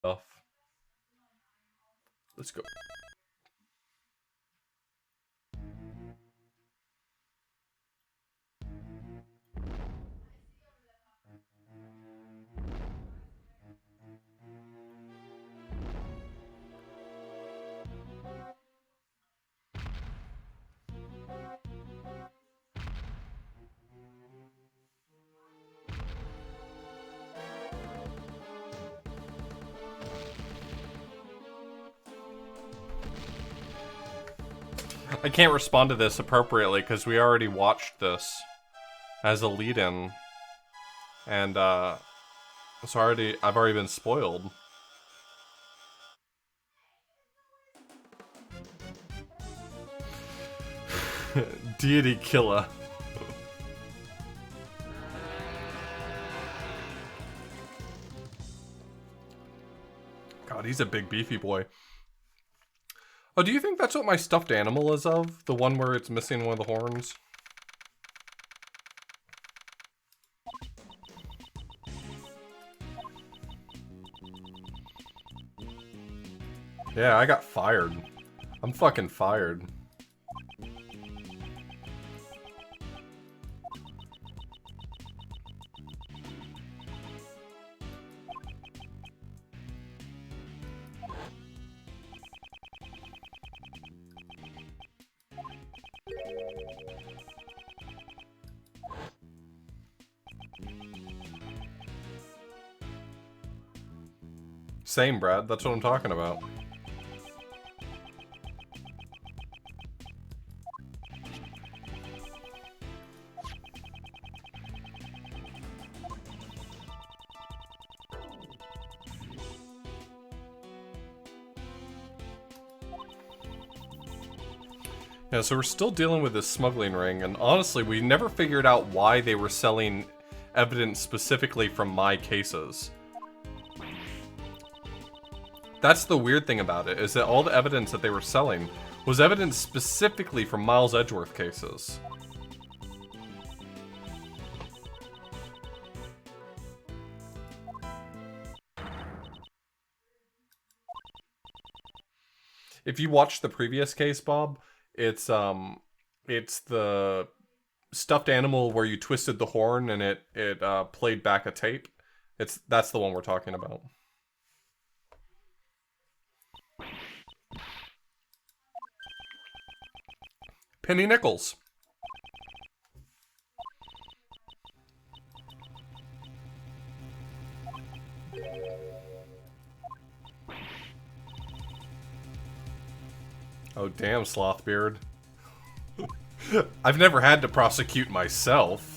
Stuff. Let's go. I can't respond to this appropriately because we already watched this as a lead-in, and I've already been spoiled. Deity killer. God, he's a big beefy boy. Oh, do you think that's what my stuffed animal is of? The one where it's missing one of the horns? Yeah, I got fired. I'm fucking fired. Same, Brad. That's what I'm talking about. Yeah, so we're still dealing with this smuggling ring, and honestly, we never figured out why they were selling evidence specifically from my cases. That's the weird thing about it, is that all the evidence that they were selling was evidence specifically from Miles Edgeworth cases. If you watched the previous case, Bob, it's the stuffed animal where you twisted the horn and it played back a tape. That's the one we're talking about. Penny nickels. Oh damn, Slothbeard. I've never had to prosecute myself.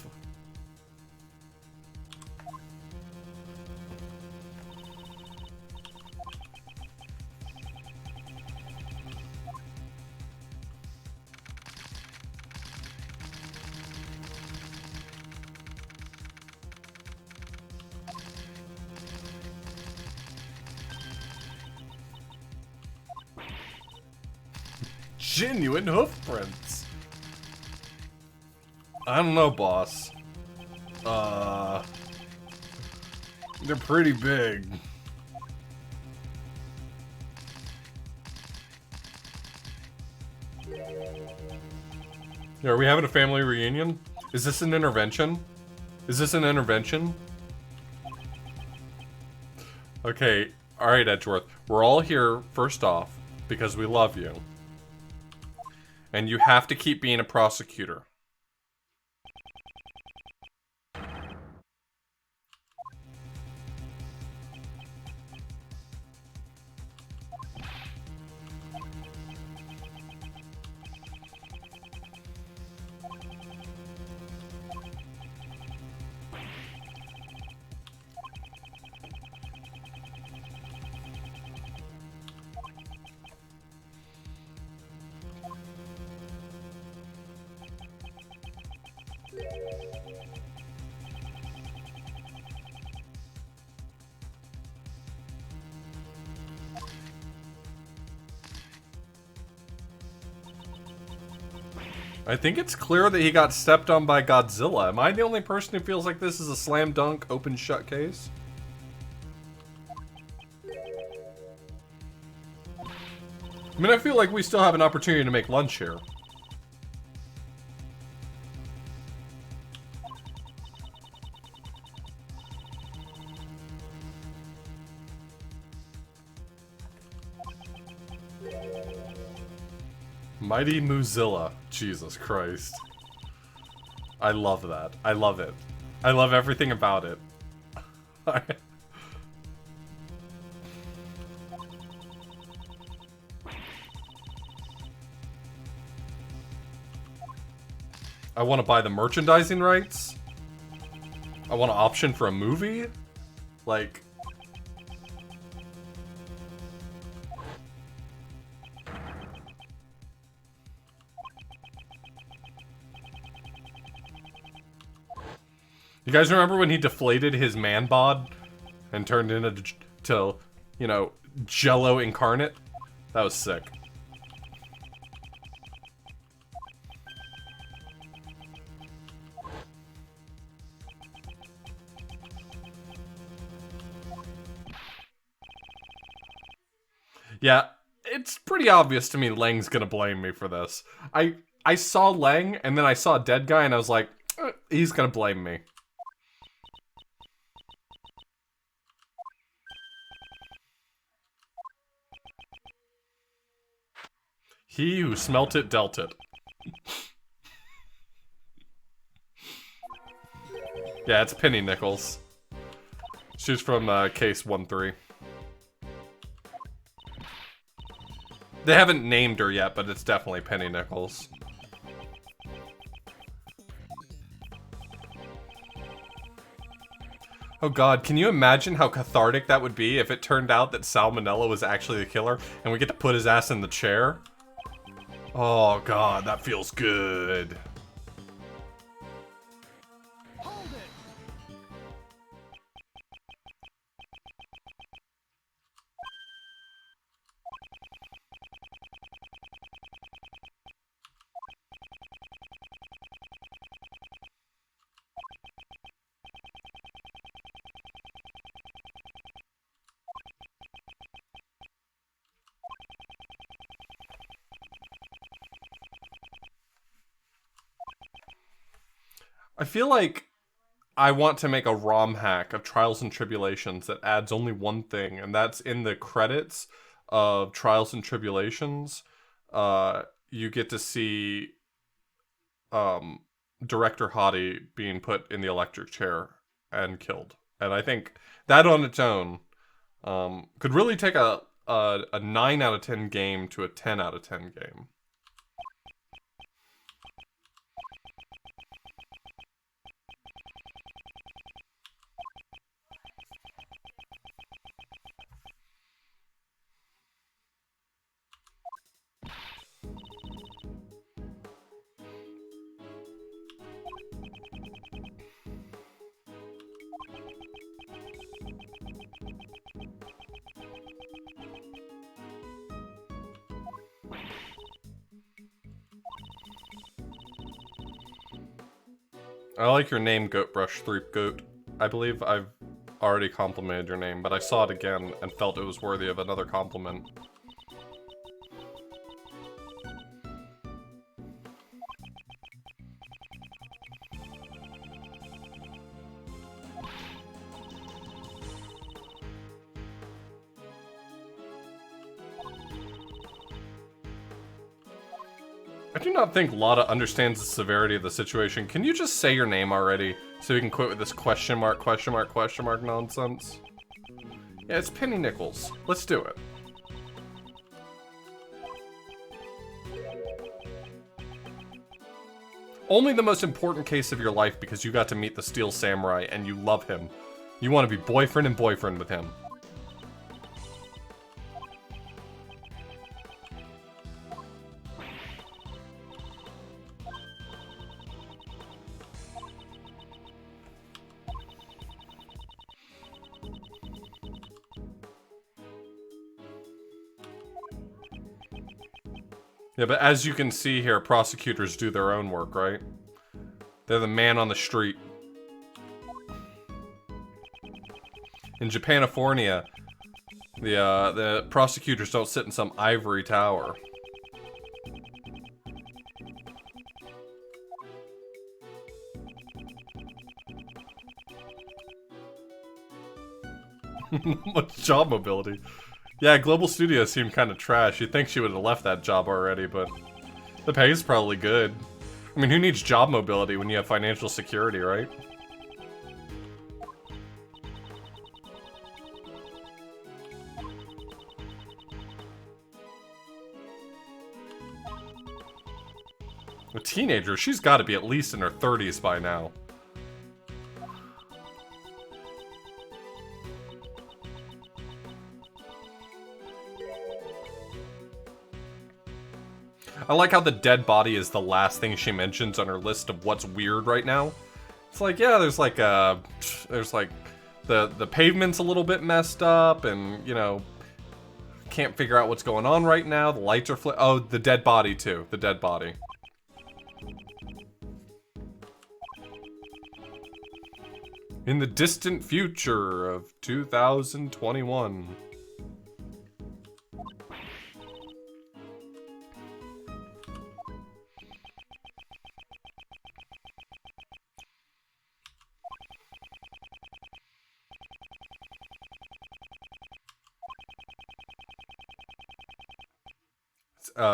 Genuine hoof prints. I don't know, boss. They're pretty big. Are we having a family reunion? Is this an intervention? Is this an intervention? Okay, alright, Edgeworth. We're all here, first off, because we love you. And you have to keep being a prosecutor. I think it's clear that he got stepped on by Godzilla. Am I the only person who feels like this is a slam dunk, open shut case? I mean, I feel like we still have an opportunity to make lunch here. Mighty Mozilla. Jesus Christ. I love that. I love it. I love everything about it. I want to buy the merchandising rights. I want an option for a movie. Like... You guys remember when he deflated his man bod and turned into, you know, Jello incarnate? That was sick. Yeah, it's pretty obvious to me Lang's gonna blame me for this. I saw Lang, and then I saw a dead guy, and I was like, he's gonna blame me. He who smelt it dealt it. Yeah, it's Penny Nichols. She's from case 1-3. They haven't named her yet, but it's definitely Penny Nichols. Oh god, can you imagine how cathartic that would be if it turned out that Salmonella was actually the killer and we get to put his ass in the chair? Oh god, that feels good. Hold it. I feel like I want to make a ROM hack of Trials and Tribulations that adds only one thing, and that's in the credits of Trials and Tribulations. You get to see Director Hottie being put in the electric chair and killed. And I think that on its own could really take a 9 out of 10 game to a 10 out of 10 game. I like your name, Goatbrush 3 Goat. I believe I've already complimented your name, but I saw it again and felt it was worthy of another compliment. I do not think Lotta understands the severity of the situation. Can you just say your name already so we can quit with this question mark nonsense? Yeah, it's Penny Nichols. Let's do it. Only the most important case of your life because you got to meet the Steel Samurai and you love him. You want to be boyfriend and boyfriend with him. Yeah, but as you can see here, prosecutors do their own work, right? They're the man on the street. In Japanifornia, The prosecutors don't sit in some ivory tower. Much job mobility. Yeah, Global Studios seemed kind of trash. You'd think she would have left that job already, but the pay is probably good. I mean, who needs job mobility when you have financial security, right? A teenager, she's got to be at least in her 30s by now. I like how the dead body is the last thing she mentions on her list of what's weird right now. It's like, yeah, there's like the pavement's a little bit messed up, and you know, can't figure out what's going on right now. The lights are oh, the dead body too. The dead body. In the distant future of 2021.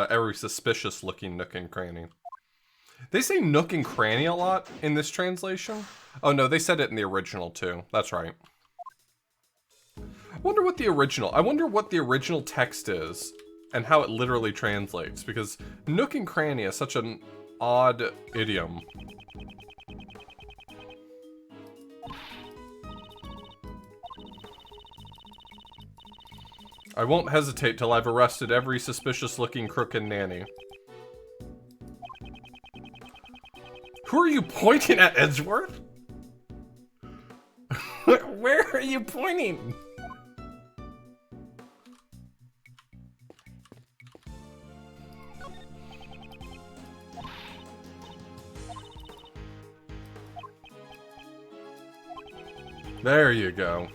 Every suspicious looking nook and cranny. They say nook and cranny a lot in this translation. Oh no, they said it in the original too. That's right. I wonder what the original text is and how it literally translates, because nook and cranny is such an odd idiom. I won't hesitate till I've arrested every suspicious-looking crook and nanny. Who are you pointing at, Edgeworth? Where are you pointing? There you go.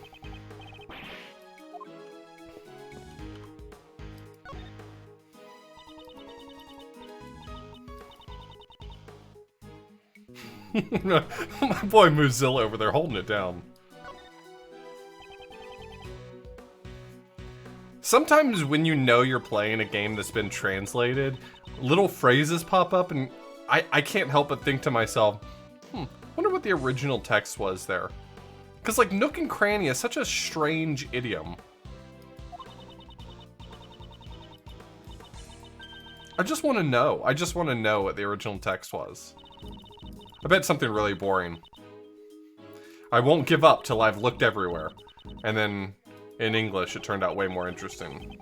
My boy Mozilla over there holding it down. Sometimes when you know you're playing a game that's been translated, little phrases pop up and I can't help but think to myself, wonder what the original text was there. Because like nook and cranny is such a strange idiom. I just want to know. I just want to know what the original text was. I bet something really boring. I won't give up till I've looked everywhere. And then, in English, it turned out way more interesting.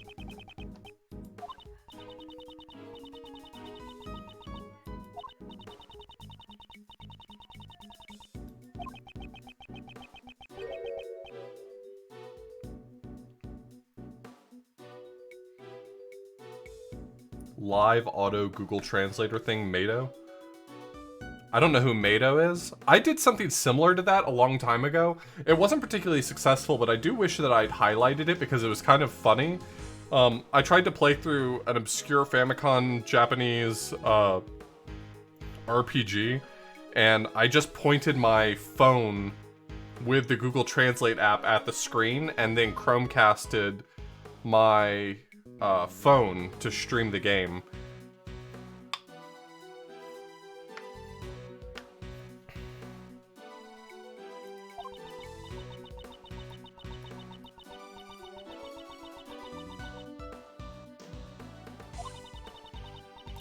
Live auto Google Translator thing, Mado? I don't know who Mado is. I did something similar to that a long time ago. It wasn't particularly successful, but I do wish that I'd highlighted it because it was kind of funny. I tried to play through an obscure Famicom Japanese RPG, and I just pointed my phone with the Google Translate app at the screen, and then Chromecasted my phone to stream the game.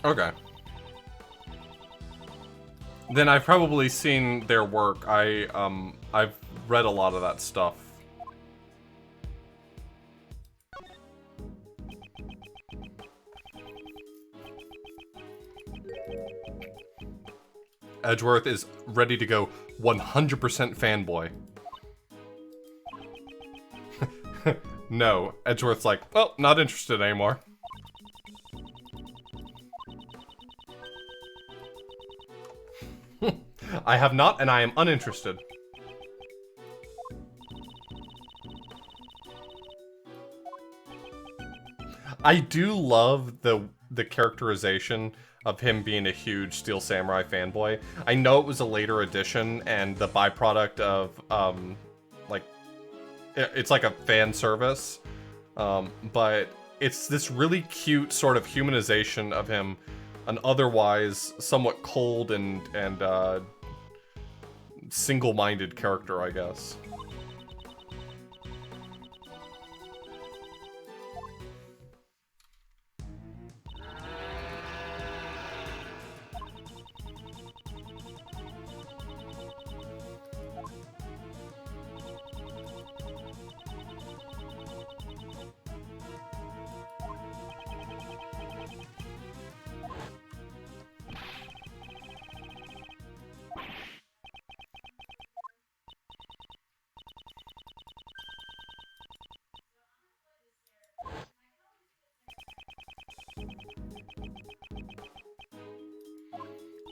Okay. Then I've probably seen their work. I've read a lot of that stuff. Edgeworth is ready to go 100% fanboy. No, Edgeworth's like, well, not interested anymore. I have not, and I am uninterested. I do love the characterization of him being a huge Steel Samurai fanboy. I know it was a later edition and the byproduct of like it's like a fan service, but it's this really cute sort of humanization of him, an otherwise somewhat cold and single-minded character, I guess.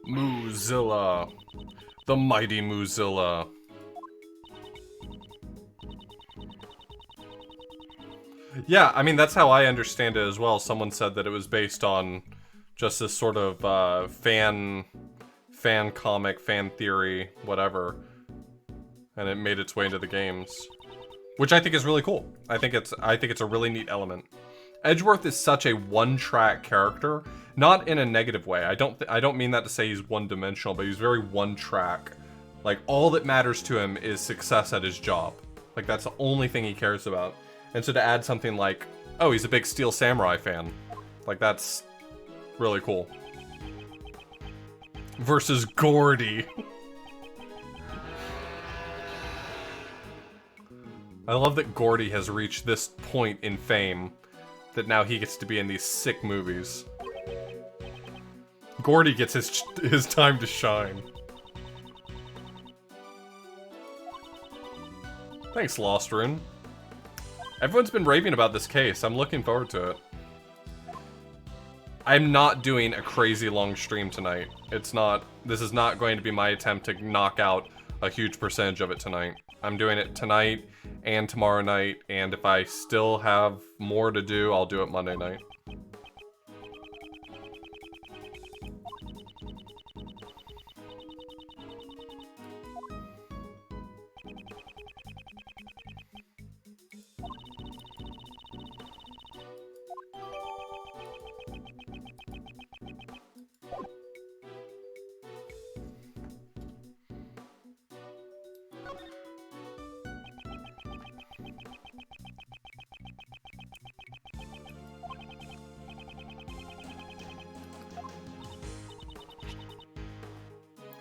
Moozilla. The mighty Moozilla. Yeah, I mean, that's how I understand it as well. Someone said that it was based on just this sort of fan comic, fan theory, whatever. And it made its way into the games. Which I think is really cool. I think it's a really neat element. Edgeworth is such a one-track character, not in a negative way. I don't mean that to say he's one-dimensional, but he's very one-track. Like, all that matters to him is success at his job. Like, that's the only thing he cares about. And so to add something like, oh, he's a big Steel Samurai fan, like, that's really cool. Versus Gordy. I love that Gordy has reached this point in fame that now he gets to be in these sick movies. Gordy gets his time to shine. Thanks, Lost Rune. Everyone's been raving about this case. I'm looking forward to it. I'm not doing a crazy long stream tonight. This is not going to be my attempt to knock out a huge percentage of it tonight. I'm doing it tonight and tomorrow night, and if I still have more to do, I'll do it Monday night.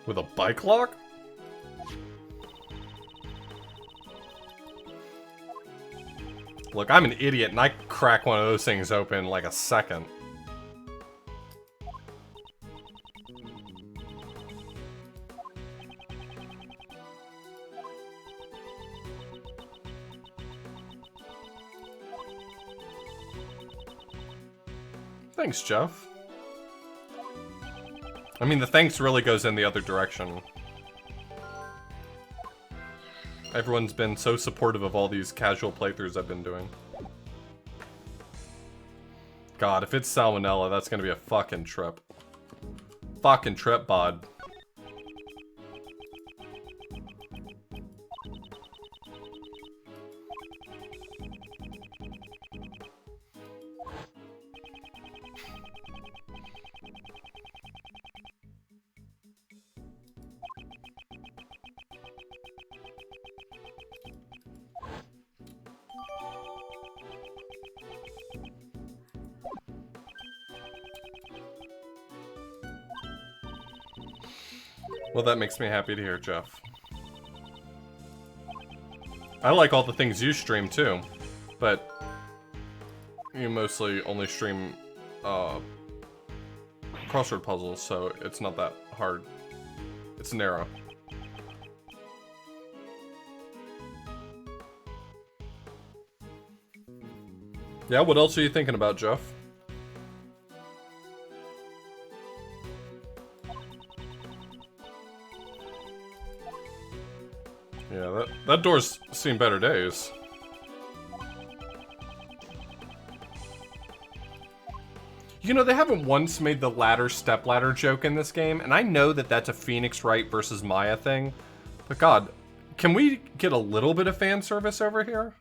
With a bike lock? Look, I'm an idiot and I crack one of those things open in like a second. Thanks, Jeff. I mean, the thanks really goes in the other direction. Everyone's been so supportive of all these casual playthroughs I've been doing. God, if it's salmonella, that's gonna be a fucking trip. Fucking trip, bod. Well, that makes me happy to hear, Jeff. I like all the things you stream, too. But you mostly only stream crossword puzzles, so it's not that hard. It's narrow. Yeah, what else are you thinking about, Jeff? Yeah, that door's seen better days. You know, they haven't once made the ladder stepladder joke in this game, and I know that that's a Phoenix Wright versus Maya thing. But God, can we get a little bit of fan service over here?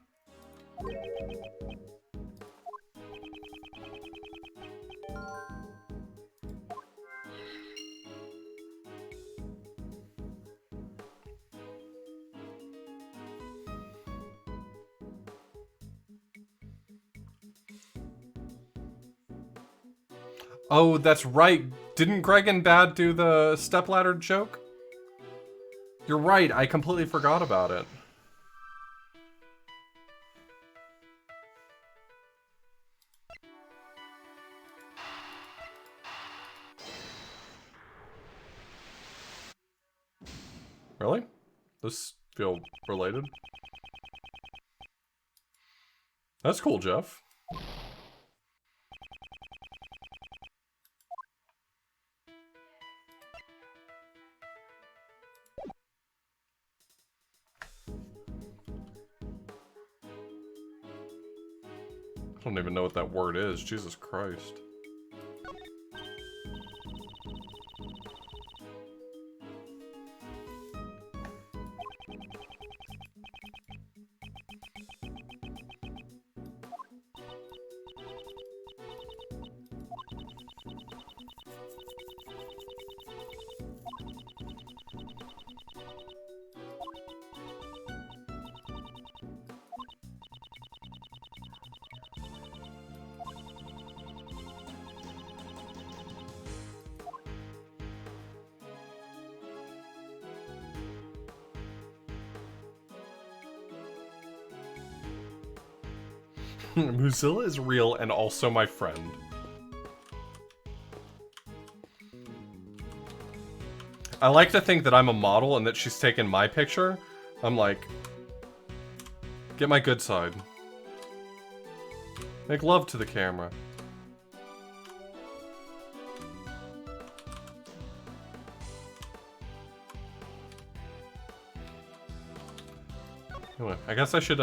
Oh, that's right. Didn't Greg and Bad do the stepladder joke? You're right, I completely forgot about it. Really? Those feel related? That's cool, Jeff. I don't even know what that word is. Jesus Christ. Mozilla is real and also my friend. I like to think that I'm a model and that she's taken my picture. I'm like, get my good side. Make love to the camera. Anyway, I guess I should,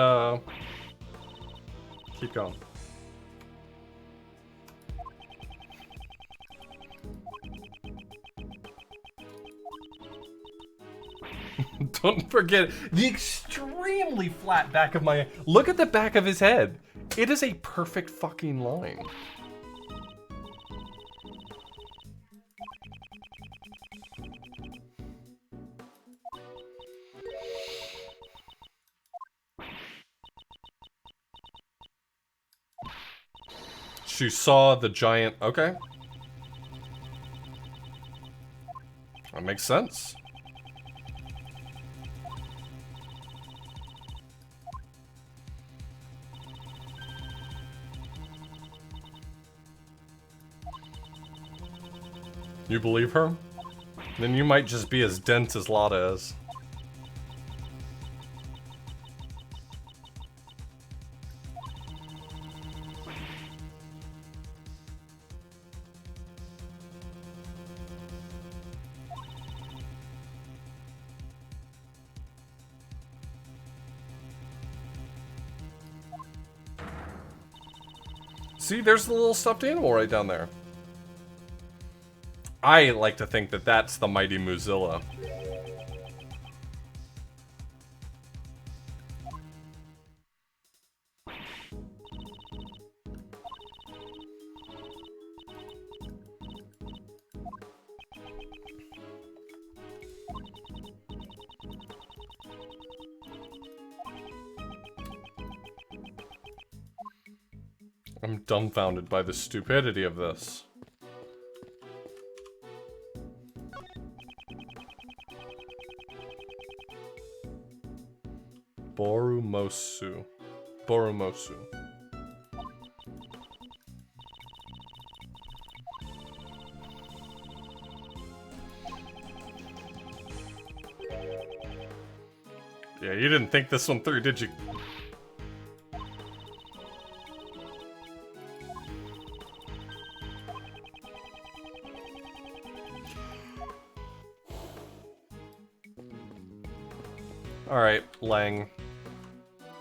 keep going. Don't forget the extremely flat back of my... Look at the back of his head. It is a perfect fucking line. She saw the giant... Okay. That makes sense. You believe her? Then you might just be as dense as Lotta is. See, there's the little stuffed animal right down there. I like to think that that's the mighty Mozilla. I'm dumbfounded by the stupidity of this. Borumosu. Borumosu. Yeah, you didn't think this one through, did you? Alright, Lang.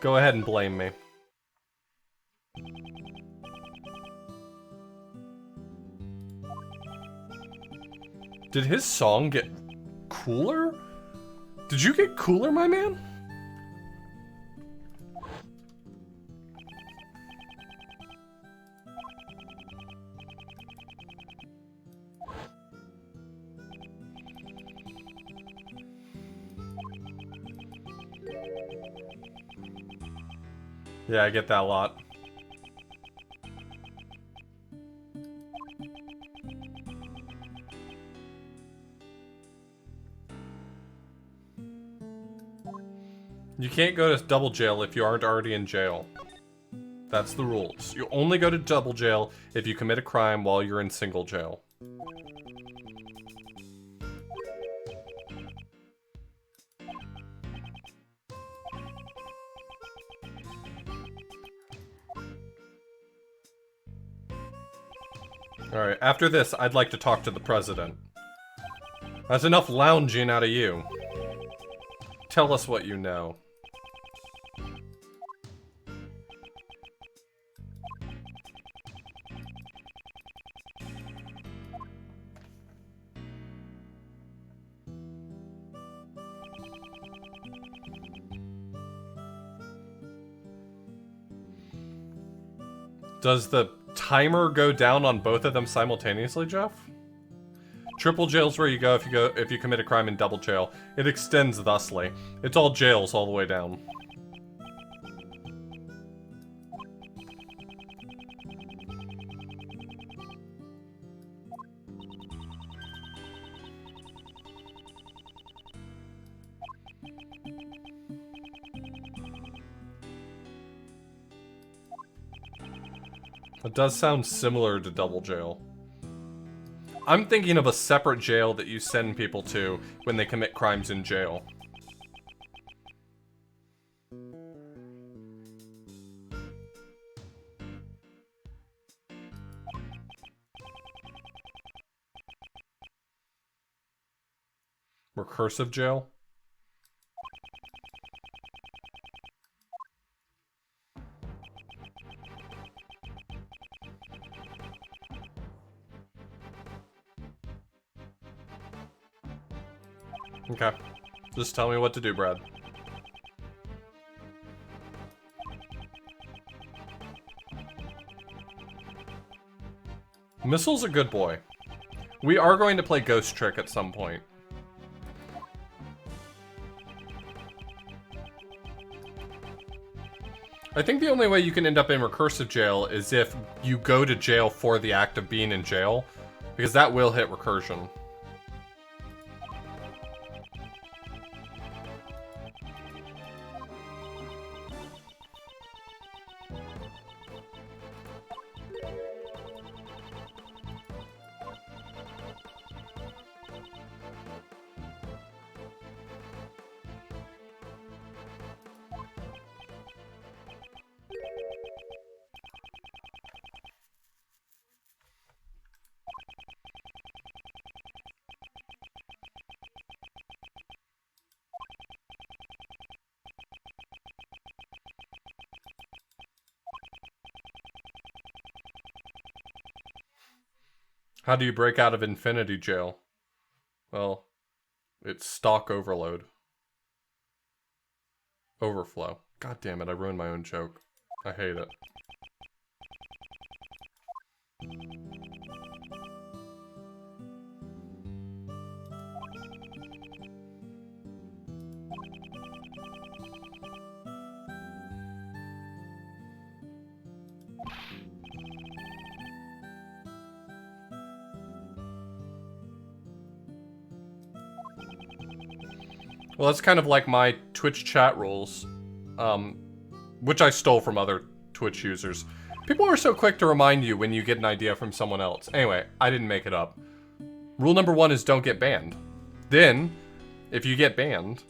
Go ahead and blame me. Did his song get cooler? Did you get cooler, my man? Yeah, I get that a lot. You can't go to double jail if you aren't already in jail. That's the rules. You only go to double jail if you commit a crime while you're in single jail. Alright, after this, I'd like to talk to the president. That's enough lounging out of you. Tell us what you know. Does the timer go down on both of them simultaneously, Jeff? Triple jail's where you go if you commit a crime in double jail. It extends thusly. It's all jails all the way down. It does sound similar to double jail. I'm thinking of a separate jail that you send people to when they commit crimes in jail. Recursive jail? Okay. Just tell me what to do, Brad. Missile's a good boy. We are going to play Ghost Trick at some point. I think the only way you can end up in recursive jail is if you go to jail for the act of being in jail, because that will hit recursion. How do you break out of infinity jail? Well, it's stock overload. Overflow. God damn it, I ruined my own joke. I hate it. Well, that's kind of like my Twitch chat rules, which I stole from other Twitch users. People are so quick to remind you when you get an idea from someone else. Anyway, I didn't make it up. Rule number 1 is don't get banned. Then, if you get banned,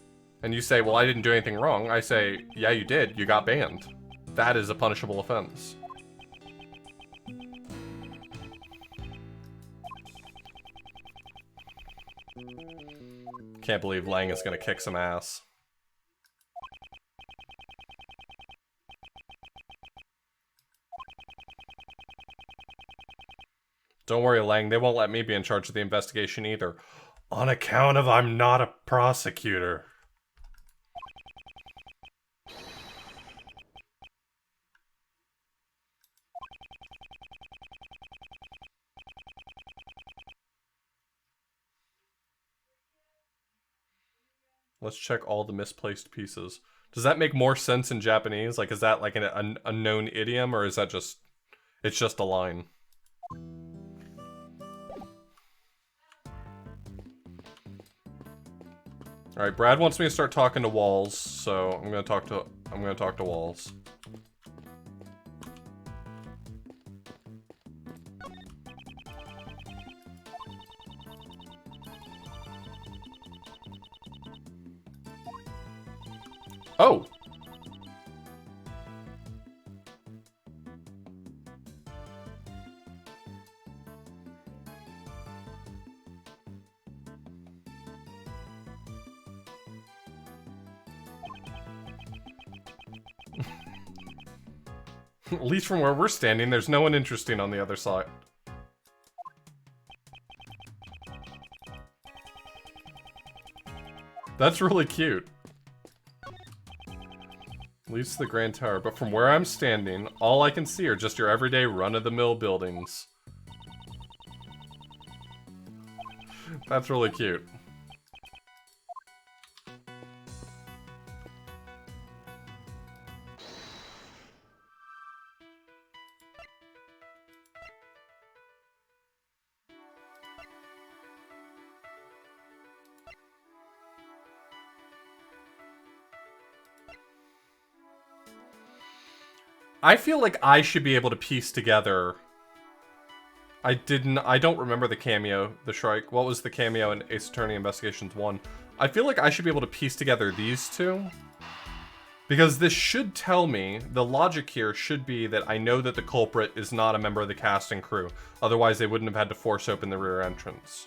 and you say, well, I didn't do anything wrong, I say, yeah, you did. You got banned. That is a punishable offense. Can't believe Lang is gonna kick some ass. Don't worry, Lang, they won't let me be in charge of the investigation either. On account of I'm not a prosecutor. Let's check all the misplaced pieces. Does that make more sense in Japanese? Like, is that like a known idiom, or is that just... it's just a line? Alright, Brad wants me to start talking to walls, so I'm gonna talk to walls. Oh! At least from where we're standing, there's no one interesting on the other side. That's really cute. Leads to the Grand Tower, but from where I'm standing, all I can see are just your everyday run-of-the-mill buildings. That's really cute. I feel like I should be able to piece together... I don't remember the cameo, the Shrike. What was the cameo in Ace Attorney Investigations 1? I feel like I should be able to piece together these two. Because this should tell me, the logic here should be that I know that the culprit is not a member of the cast and crew. Otherwise they wouldn't have had to force open the rear entrance.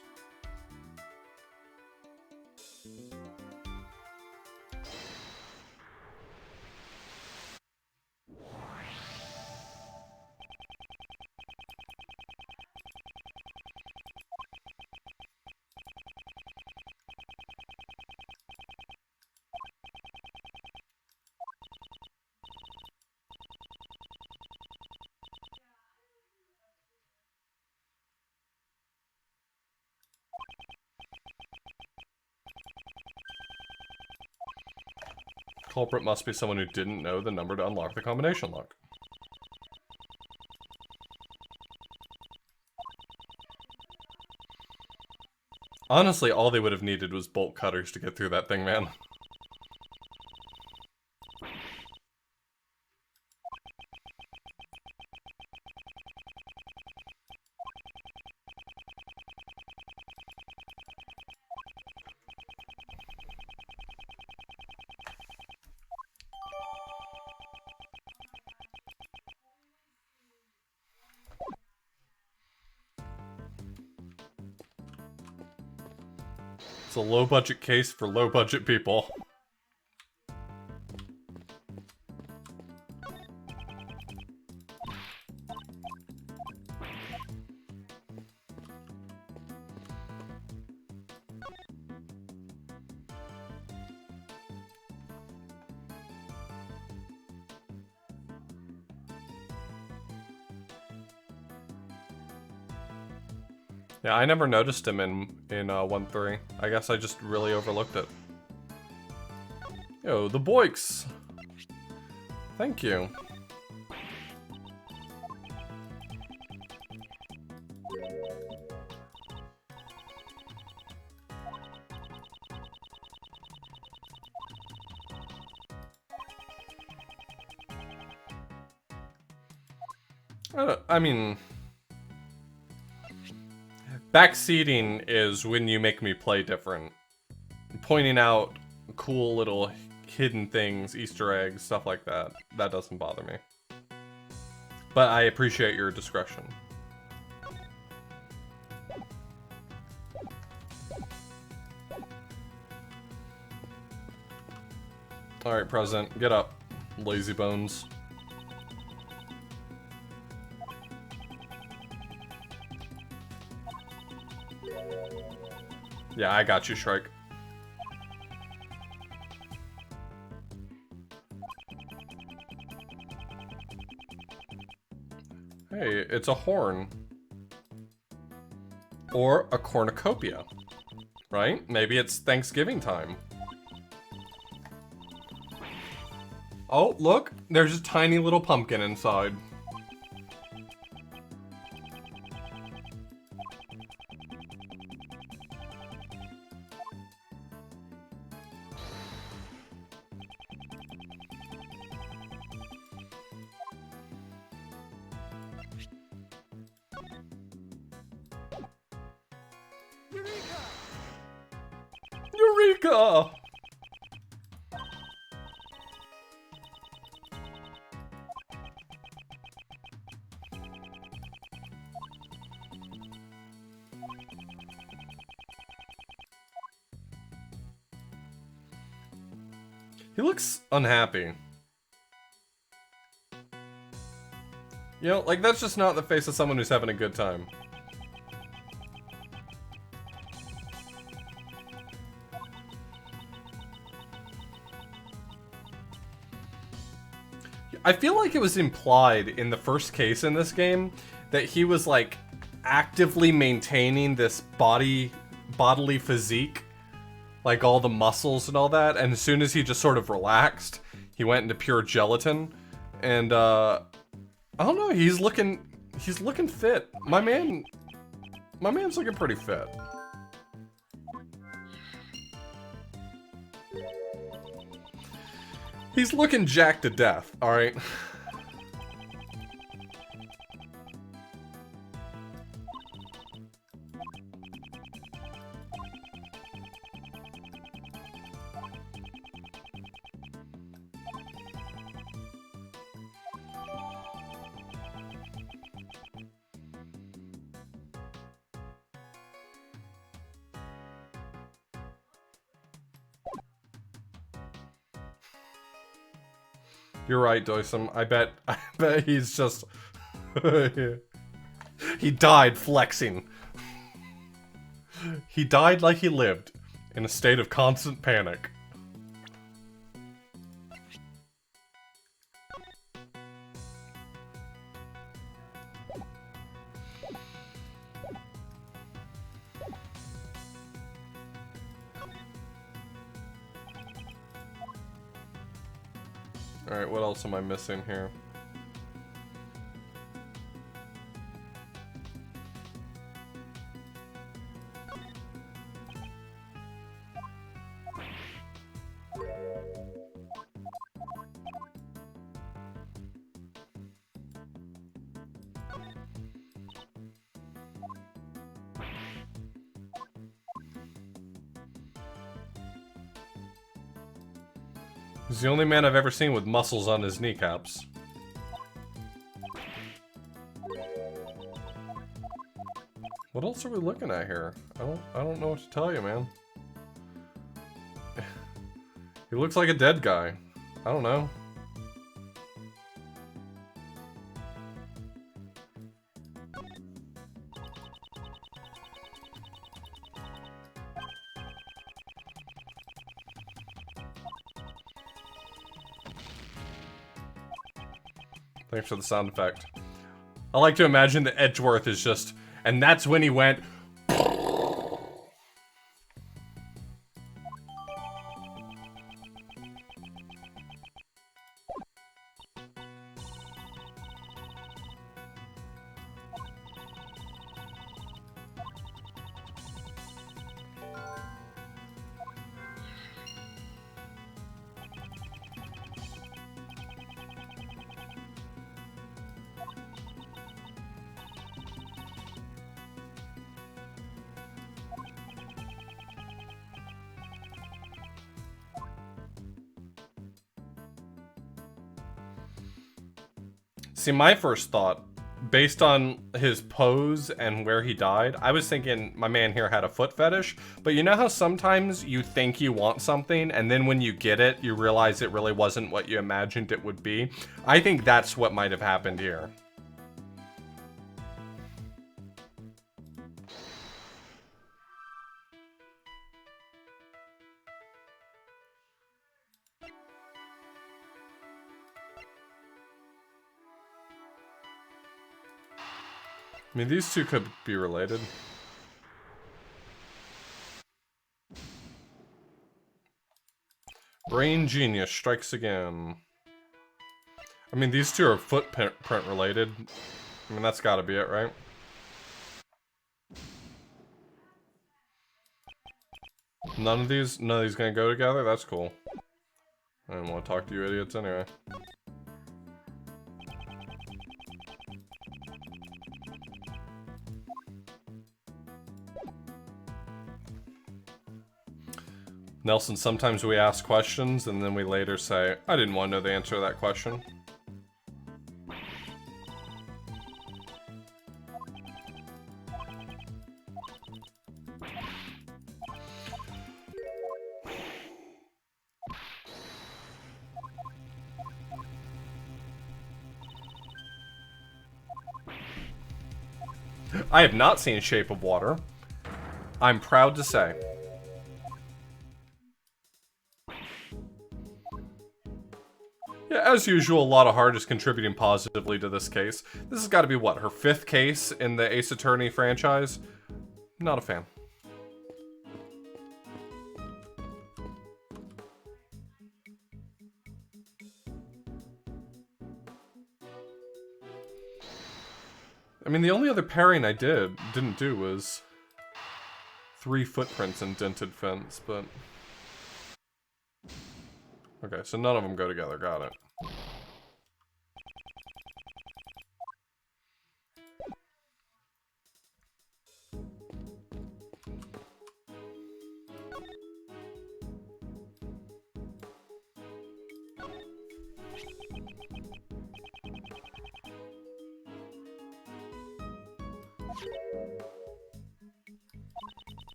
Culprit must be someone who didn't know the number to unlock the combination lock. Honestly, all they would have needed was bolt cutters to get through that thing, man. It's a low-budget case for low-budget people. Yeah, I never noticed him in 1.3. I guess I just really overlooked it. Yo, the Boiks! Thank you. I mean... Backseating is when you make me play different. Pointing out cool little hidden things, Easter eggs, stuff like that. That doesn't bother me. But I appreciate your discretion. Alright, President, get up, lazy bones. . Yeah, I got you, Shrike. Hey, it's a horn. Or a cornucopia. Right? Maybe it's Thanksgiving time. Oh, look! There's a tiny little pumpkin inside. Eureka! He looks unhappy. You know, like, that's just not the face of someone who's having a good time. I feel like it was implied in the first case in this game that he was, like, actively maintaining this bodily physique. Like, all the muscles and all that, and as soon as he just sort of relaxed, he went into pure gelatin. And, I don't know, he's looking fit. My man's looking pretty fit. He's looking jacked to death, alright? You're right, Doisum. I bet he's just... He died flexing. He died like he lived, in a state of constant panic. Alright, what else am I missing here? He's the only man I've ever seen with muscles on his kneecaps. What else are we looking at here? I don't know what to tell you, man. He looks like a dead guy. I don't know. Thanks for the sound effect. I like to imagine that Edgeworth is just... And that's when he went... See, my first thought, based on his pose and where he died, I was thinking my man here had a foot fetish, but you know how sometimes you think you want something, and then when you get it, you realize it really wasn't what you imagined it would be? I think that's what might have happened here. I mean, these two could be related. Brain Genius strikes again. I mean, these two are footprint related. I mean, that's gotta be it, right? None of these gonna go together? That's cool. I didn't want to talk to you idiots anyway. Nelson, sometimes we ask questions and then we later say, I didn't want to know the answer to that question. I have not seen Shape of Water. I'm proud to say. Yeah, as usual, a lot of heart is contributing positively to this case. This has got to be, what, her 5th case in the Ace Attorney franchise? Not a fan. I mean, the only other pairing I didn't do was 3 footprints and dented fence, but... Okay, so none of them go together, got it.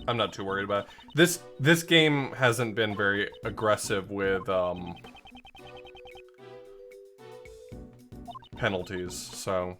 I'm not too worried about it. This game hasn't been very aggressive with penalties, so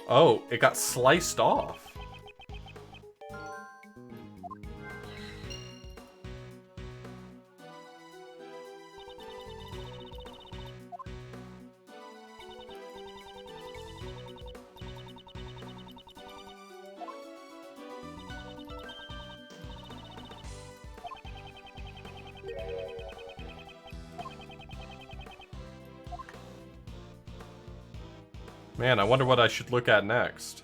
oh, it got sliced off. Man, I wonder what I should look at next.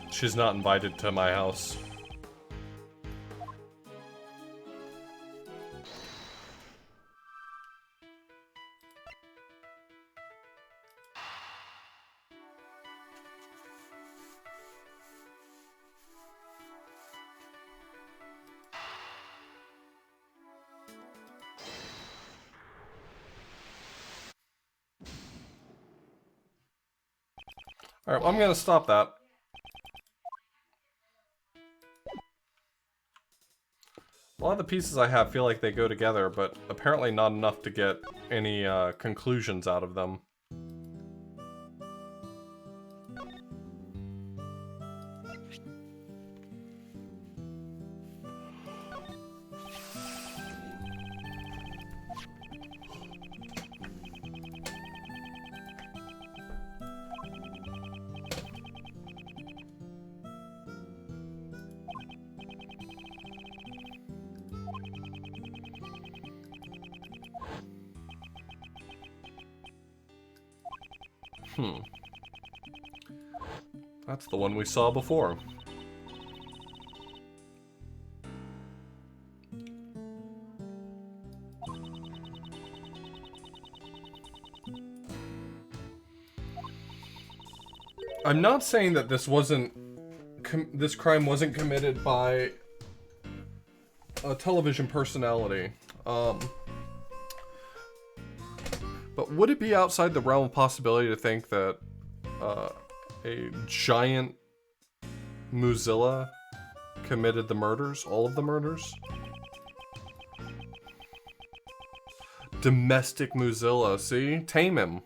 She's not invited to my house. Alright, well, I'm gonna stop that. A lot of the pieces I have feel like they go together, but apparently not enough to get any conclusions out of them. That's the one we saw before. I'm not saying that this wasn't... this crime wasn't committed by a television personality. But would it be outside the realm of possibility to think that a giant Mozilla committed the murders? All of the murders? Domestic Mozilla, see? Tame him.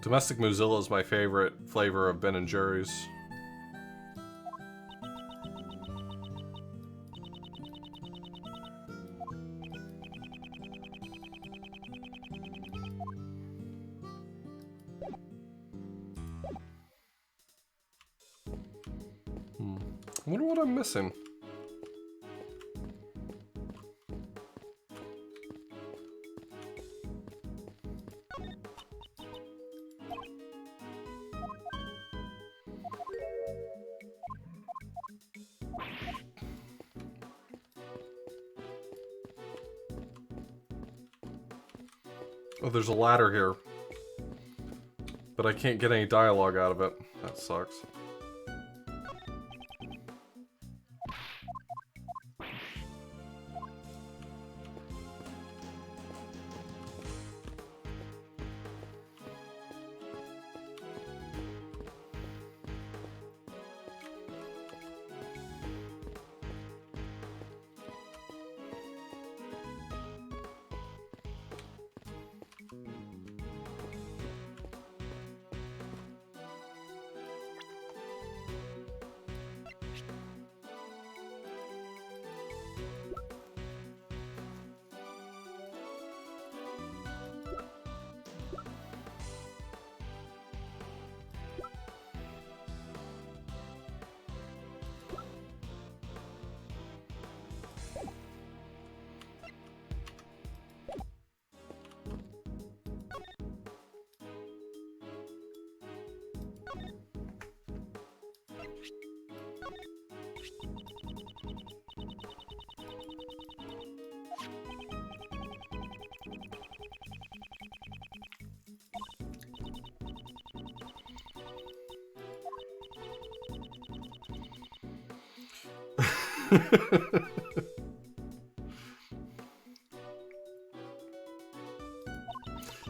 Domestic Mozilla is my favorite flavor of Ben & Jerry's. I wonder what I'm missing. Oh, there's a ladder here. But I can't get any dialogue out of it. That sucks.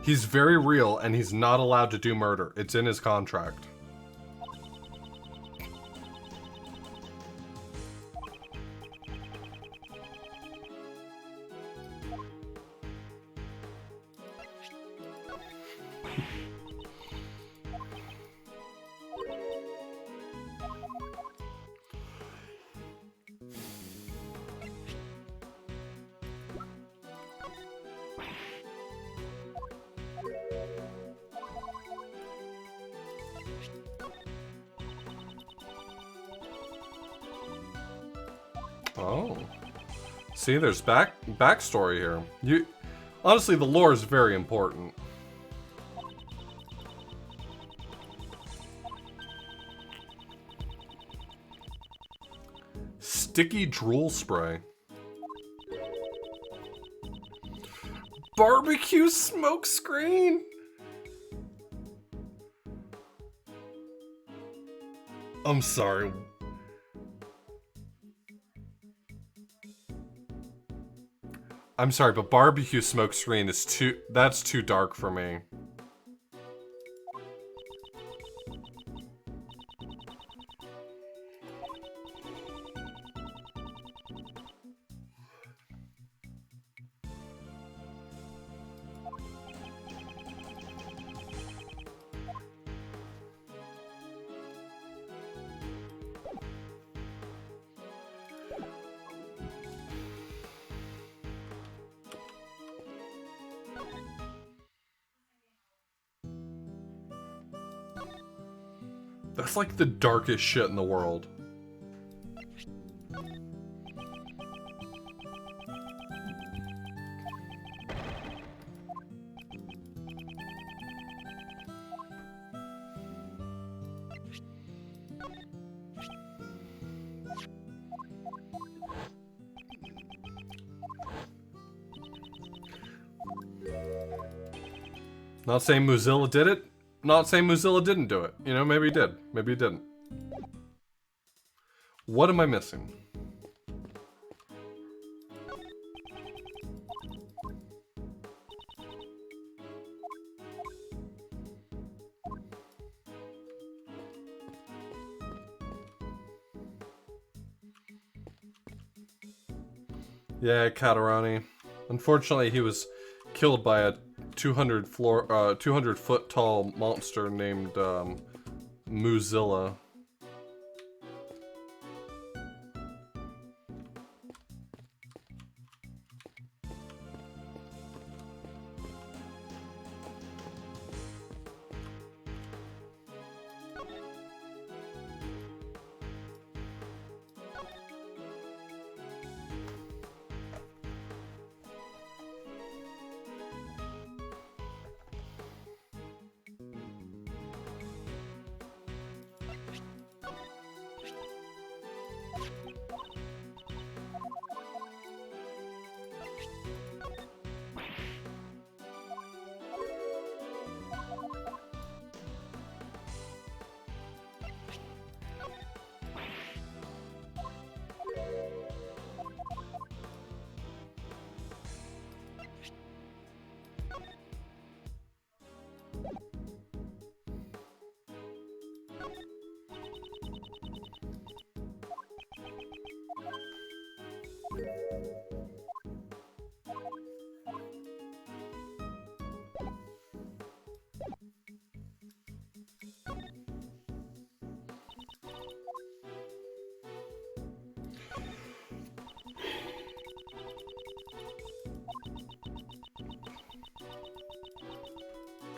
He's very real, and he's not allowed to do murder. It's in his contract. Oh. See, there's backstory here. Honestly, the lore is very important. Sticky drool spray. Barbecue smoke screen? I'm sorry. I'm sorry, but barbecue smoke screen is that's too dark for me. That's like the darkest shit in the world. Not saying Mozilla did it. Not saying Mozilla didn't do it. You know, maybe he did. Maybe he didn't. What am I missing? Yeah, Katarani. Unfortunately, he was killed by a 200 foot tall monster named Mozilla.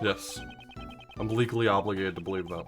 Yes. I'm legally obligated to believe that.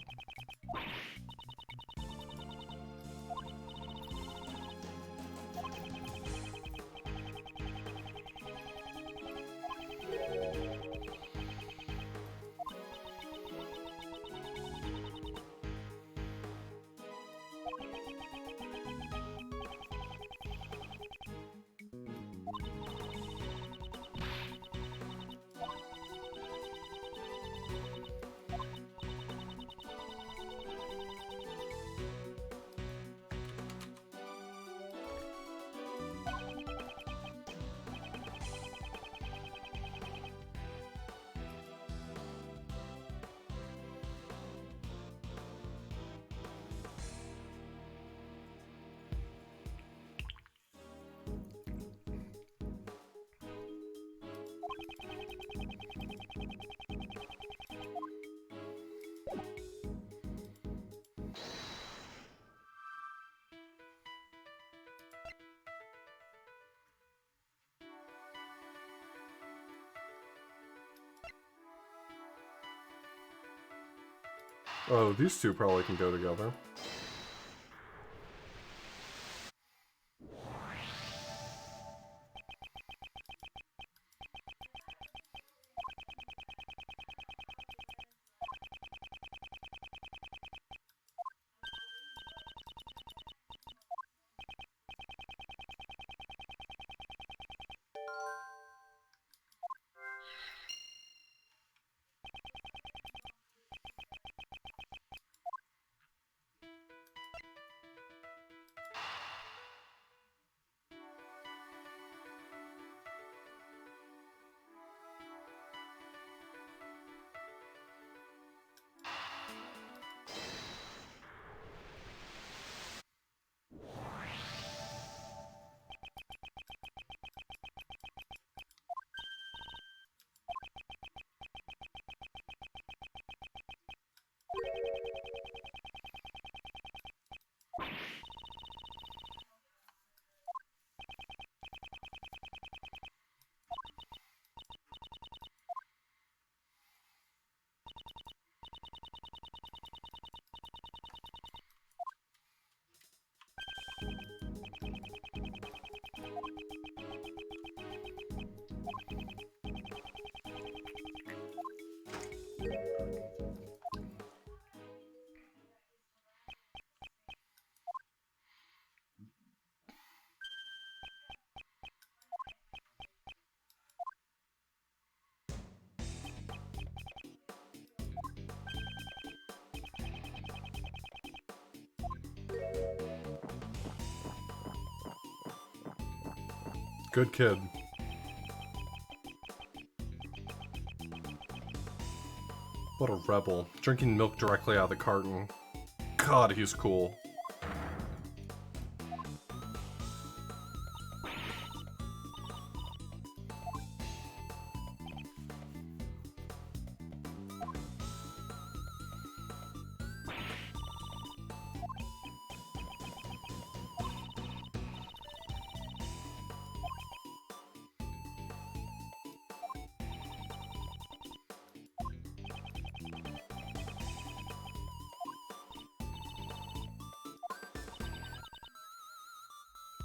Oh, these two probably can go together. Good kid. What a rebel. Drinking milk directly out of the carton. God, he's cool.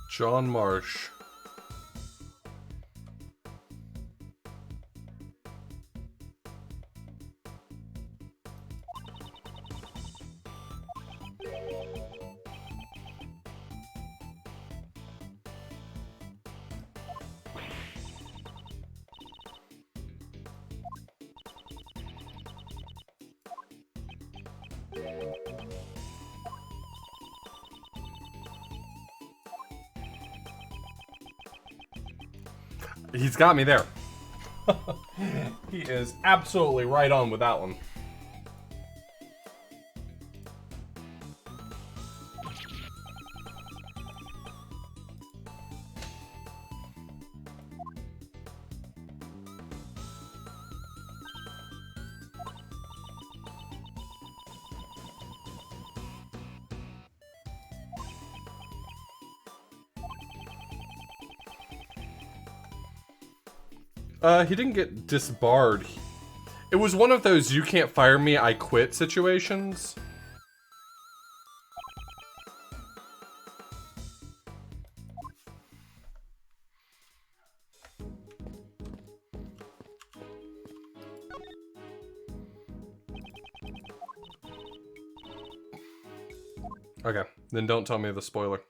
John Marsh. He's got me there. He is absolutely right on with that one. He didn't get disbarred. It was one of those "you can't fire me, I quit" situations. Okay, then don't tell me the spoiler.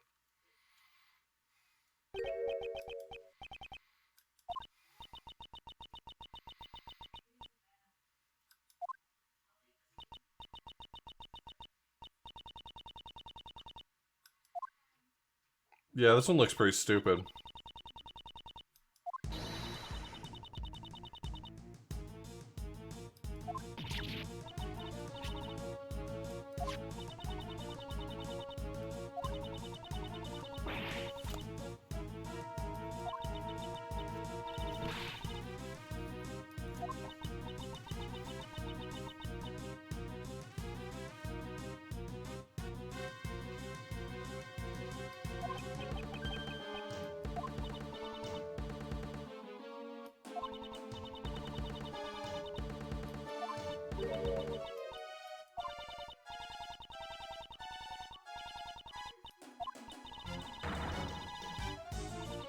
Yeah, this one looks pretty stupid.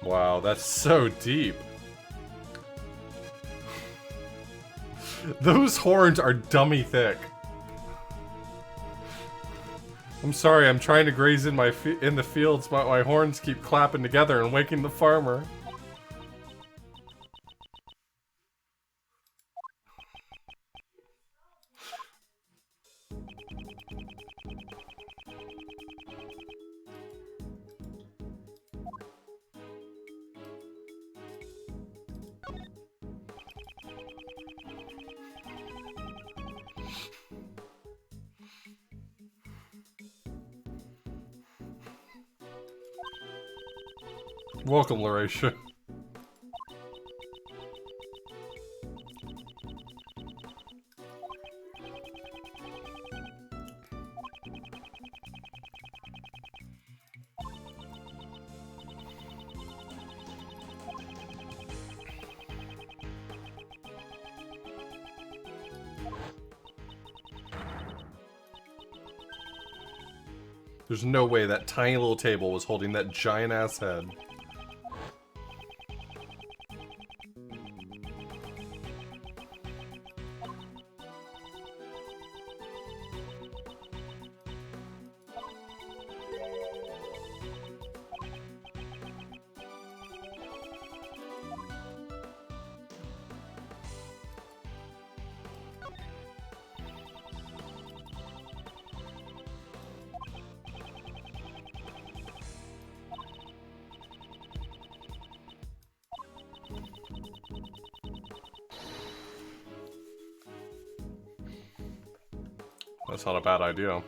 Wow, that's so deep. Those horns are dummy thick. I'm sorry, I'm trying to graze in the fields, but my horns keep clapping together and waking the farmer. Welcome, Lauratia. There's no way that tiny little table was holding that giant-ass head. That's not a bad idea.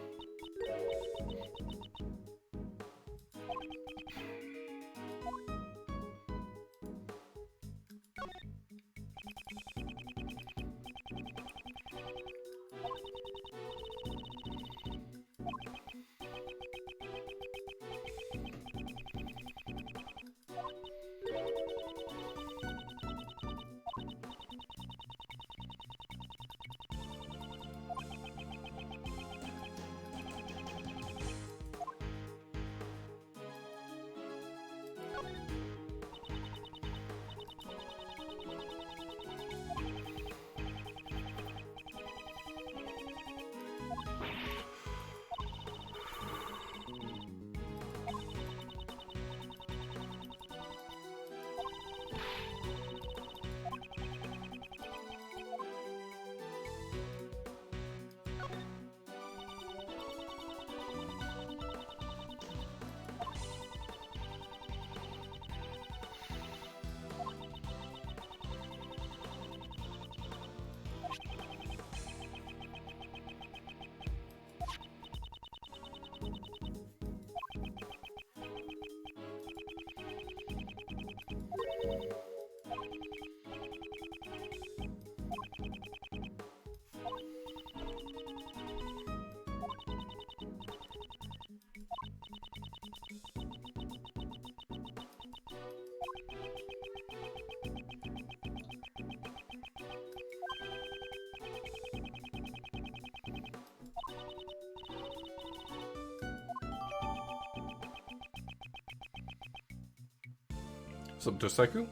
Sup, Dosaiku?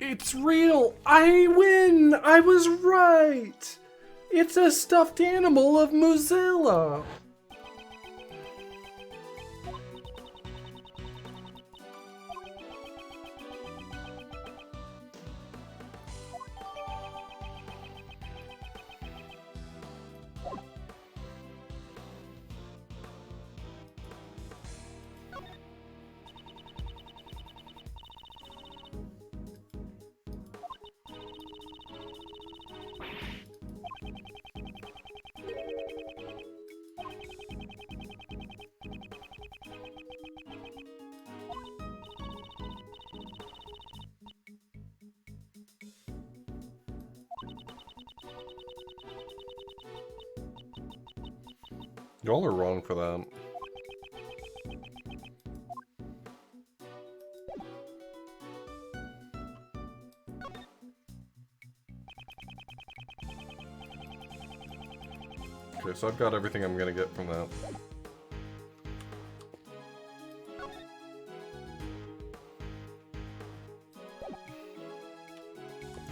It's real! I win! I was right! It's a stuffed animal of Mozilla! Y'all are wrong for that. Okay, so I've got everything I'm gonna get from that.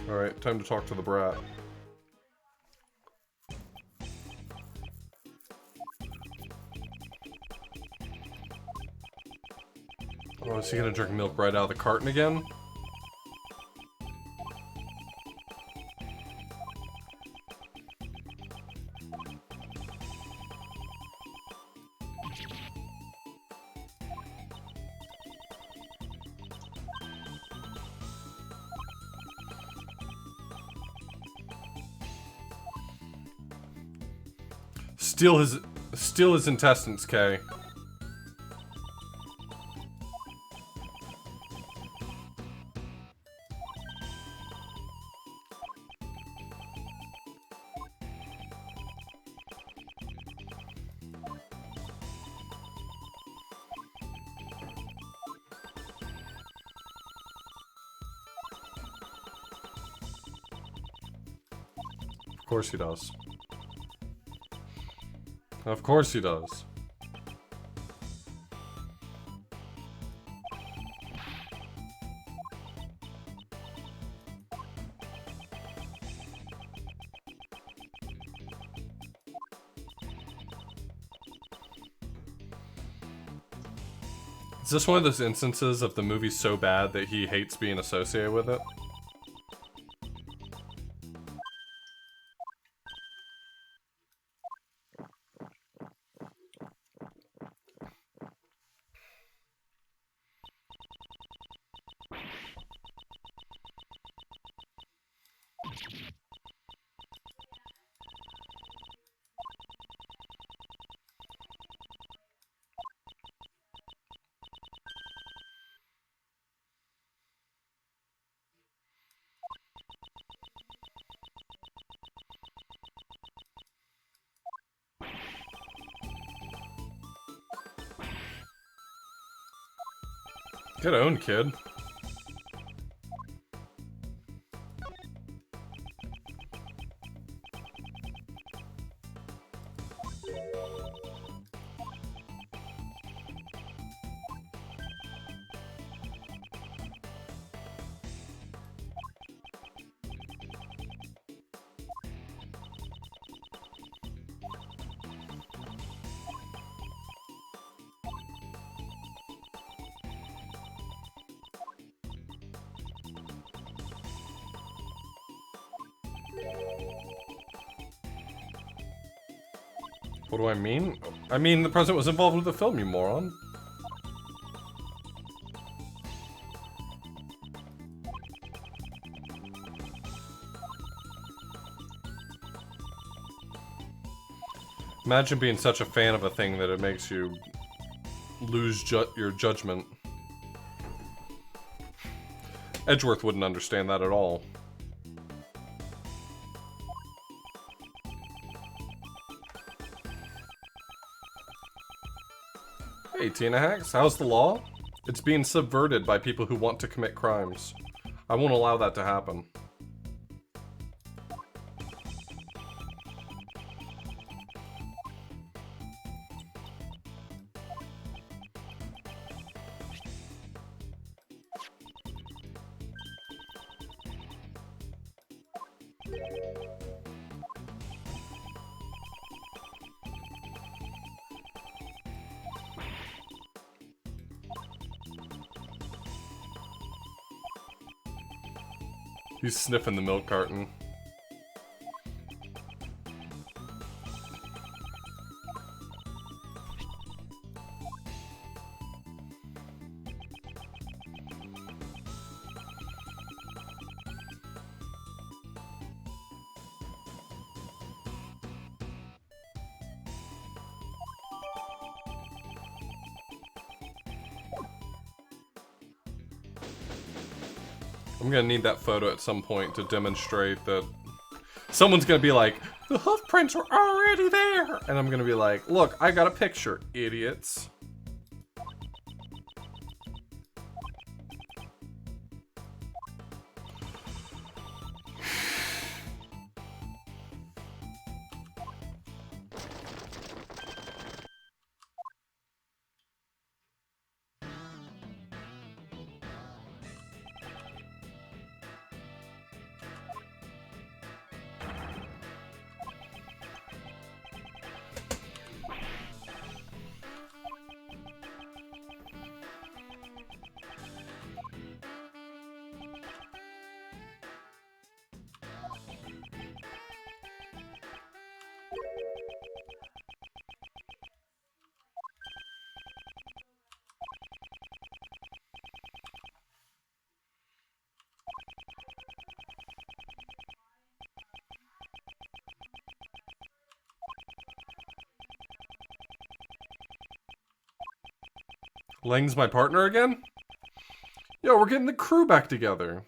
Alright, time to talk to the brat. Oh, is he gonna drink milk right out of the carton again? Steal his intestines, Kay. Of course he does. Of course he does. Is this one of those instances of the movie so bad that he hates being associated with it? Get owned, kid. What do I mean? I mean, the president was involved with the film, you moron. Imagine being such a fan of a thing that it makes you lose your judgment. Edgeworth wouldn't understand that at all. Hey, Tina Hacks, how's the law? It's being subverted by people who want to commit crimes. I won't allow that to happen. He's sniffing the milk carton. I'm gonna need that photo at some point to demonstrate that someone's gonna be like, the hoof prints are already there! And I'm gonna be like, look, I got a picture, idiots. Lang's my partner again? Yo, we're getting the crew back together.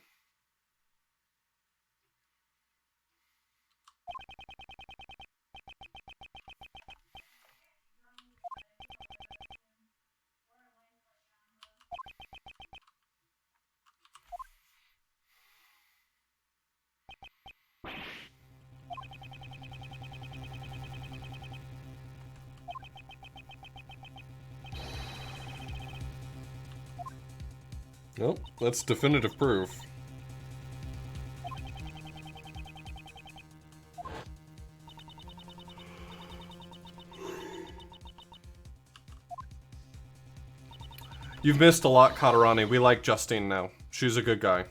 Well, that's definitive proof. You've missed a lot, Katarani. We like Justine now. She's a good guy.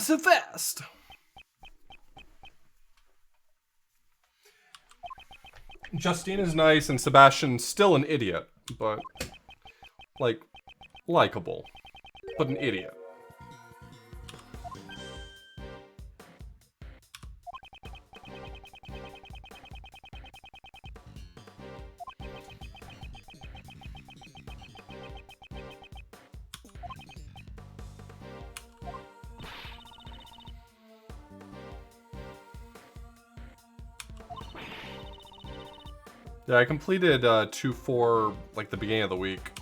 so fast. Justine is nice and Sebastian's still an idiot, but like likable, but an idiot. Yeah, I completed 2-4 like the beginning of the week.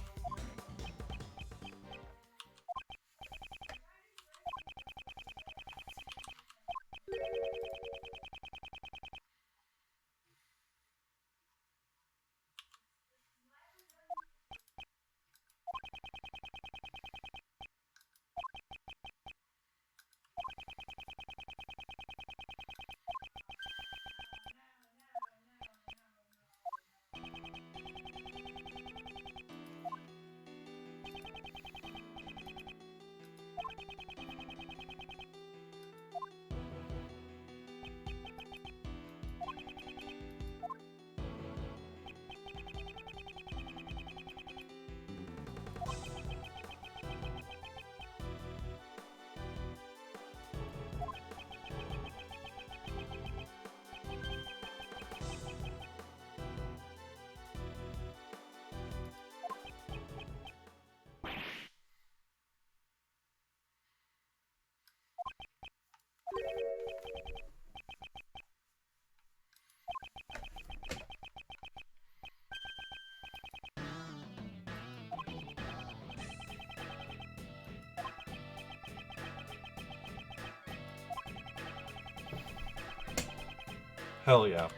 Hell yeah.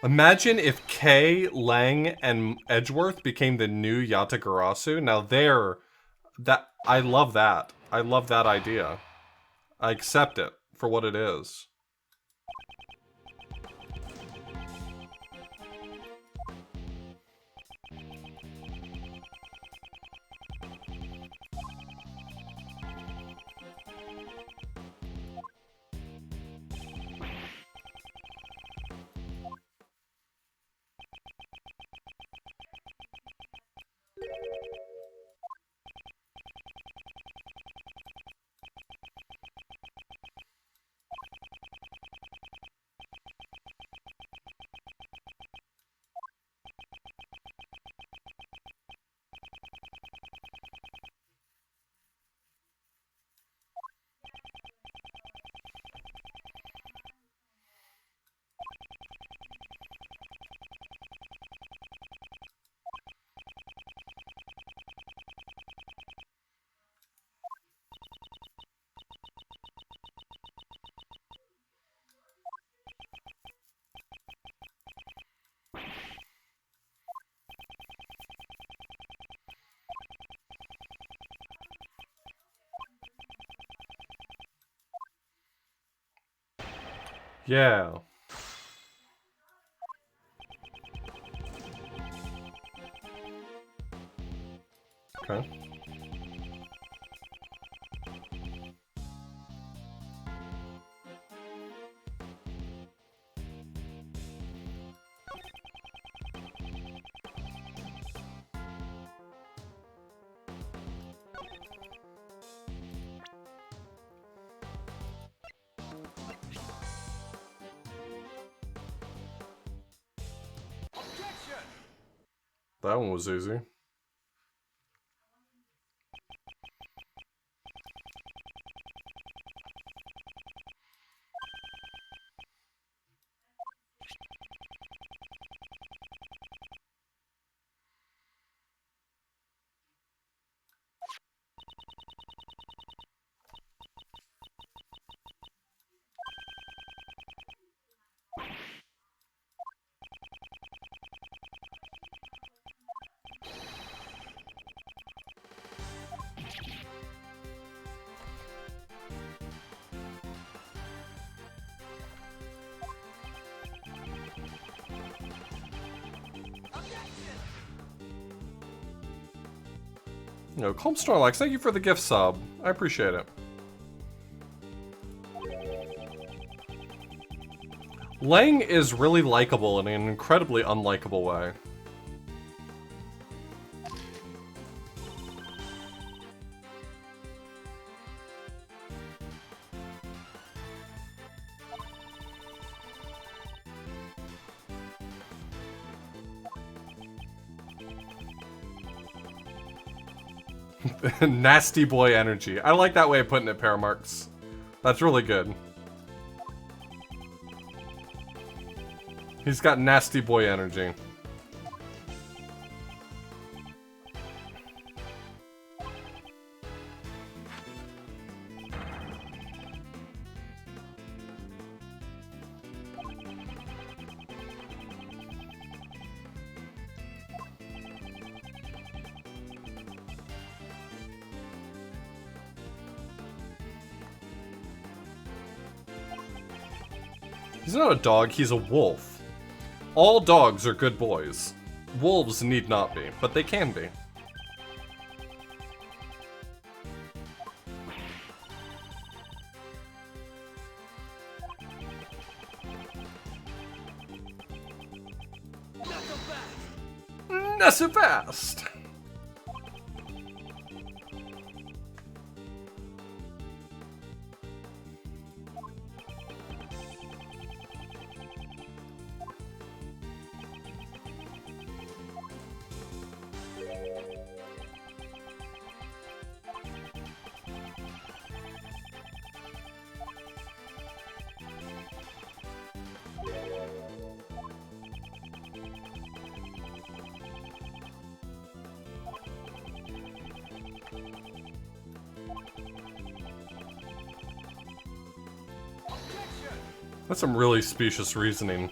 Imagine if Kay, Lang, and Edgeworth became the new Yatagarasu. Now I love that. I love that idea. I accept it for what it is. Yeah. Okay. That one was easy. No, Calm Snorlax, thank you for the gift sub. I appreciate it. Lang is really likable in an incredibly unlikable way. Nasty boy energy. I like that way of putting it, Paramarks. That's really good. He's got nasty boy energy. He's not a dog, he's a wolf. All dogs are good boys. Wolves need not be, but they can be. Not so fast! That's some really specious reasoning.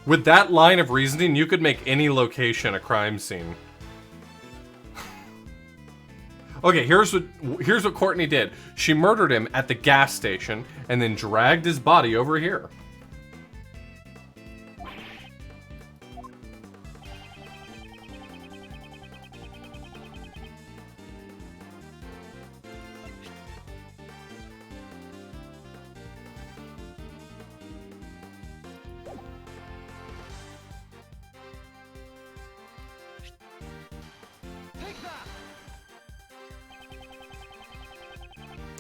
With that line of reasoning, you could make any location a crime scene. Okay, here's what Courtney did. She murdered him at the gas station and then dragged his body over here.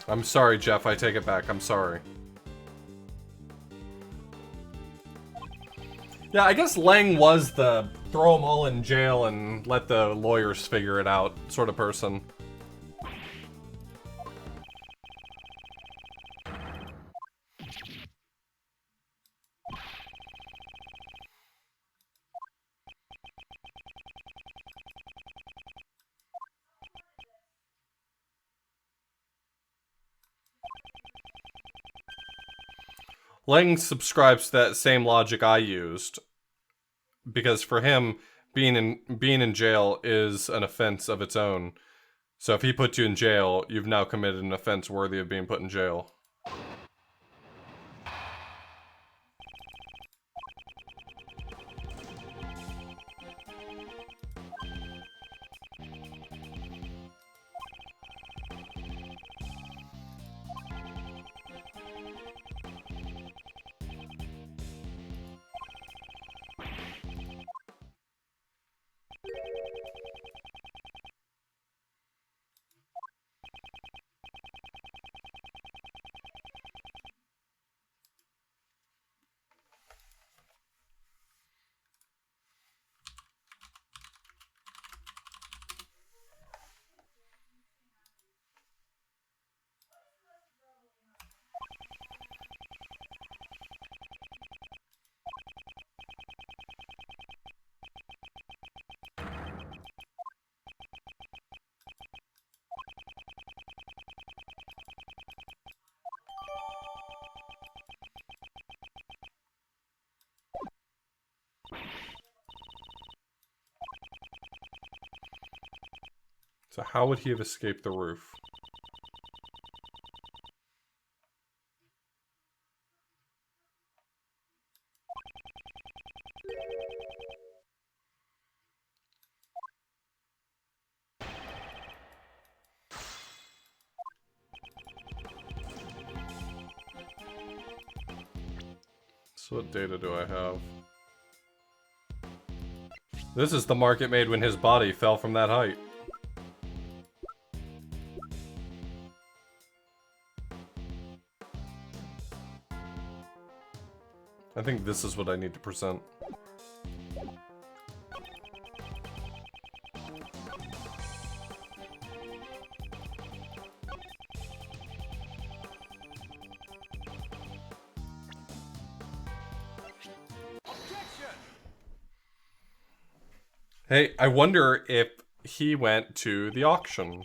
I'm sorry, Jeff. I take it back. I'm sorry. Yeah, I guess Lang was the throw them all in jail and let the lawyers figure it out sort of person. Lang subscribes to that same logic I used, because for him, being in jail is an offense of its own. So if he puts you in jail, you've now committed an offense worthy of being put in jail. So how would he have escaped the roof? So what data do I have? This is the mark it made when his body fell from that height. I think this is what I need to present. Hey, I wonder if he went to the auction.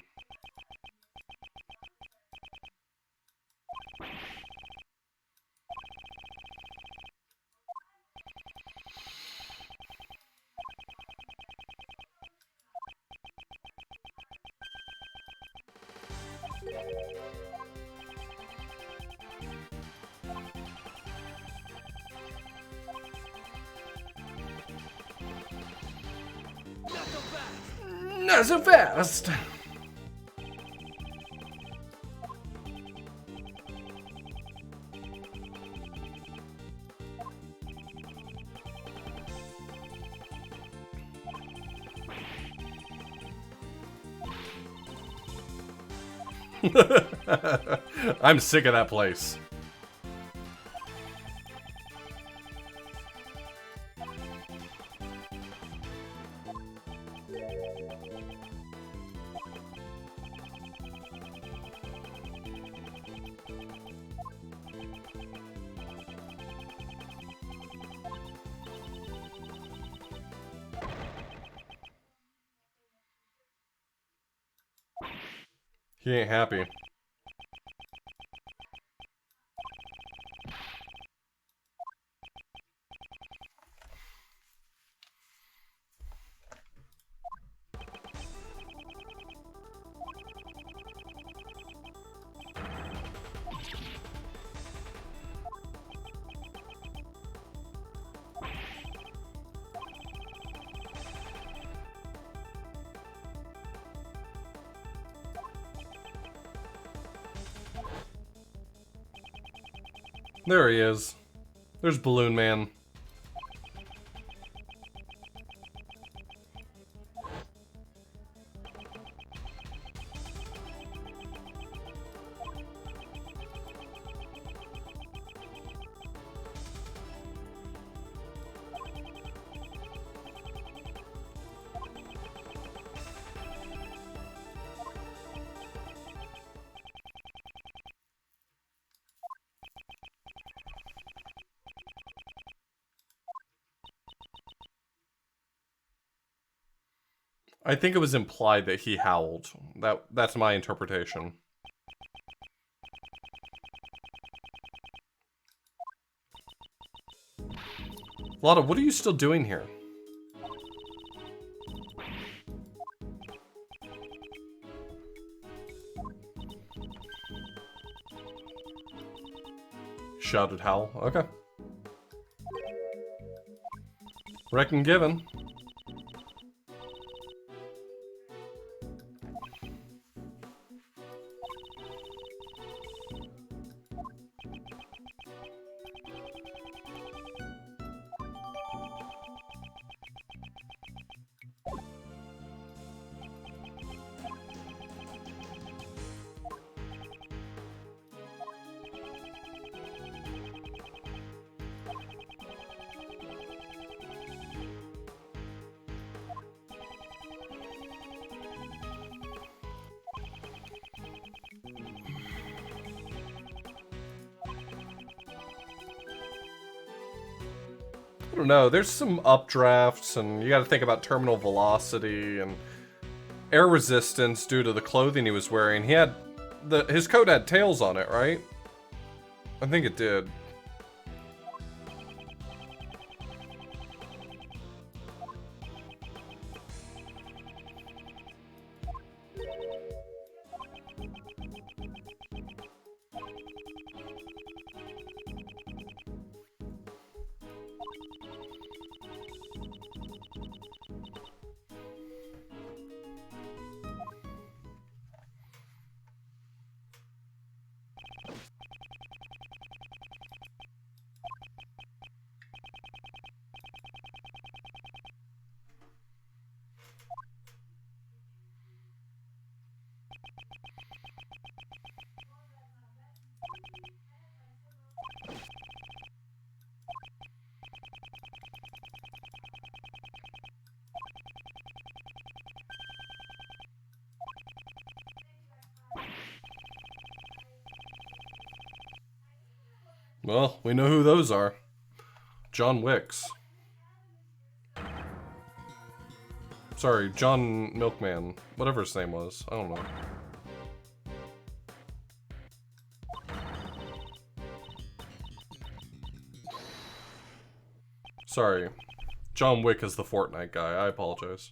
Not so fast! I'm sick of that place. He ain't happy. There he is. There's Balloon Man. I think it was implied that he howled. That's my interpretation. Lotta, what are you still doing here? Shouted Howl. Okay. Reckon given. I don't know, there's some updrafts, and you gotta think about terminal velocity and air resistance due to the clothing he was wearing. He had his coat had tails on it, right? I think it did. Well, we know who those are. John Wicks. Sorry, John Milkman. Whatever his name was. I don't know. Sorry. John Wick is the Fortnite guy. I apologize.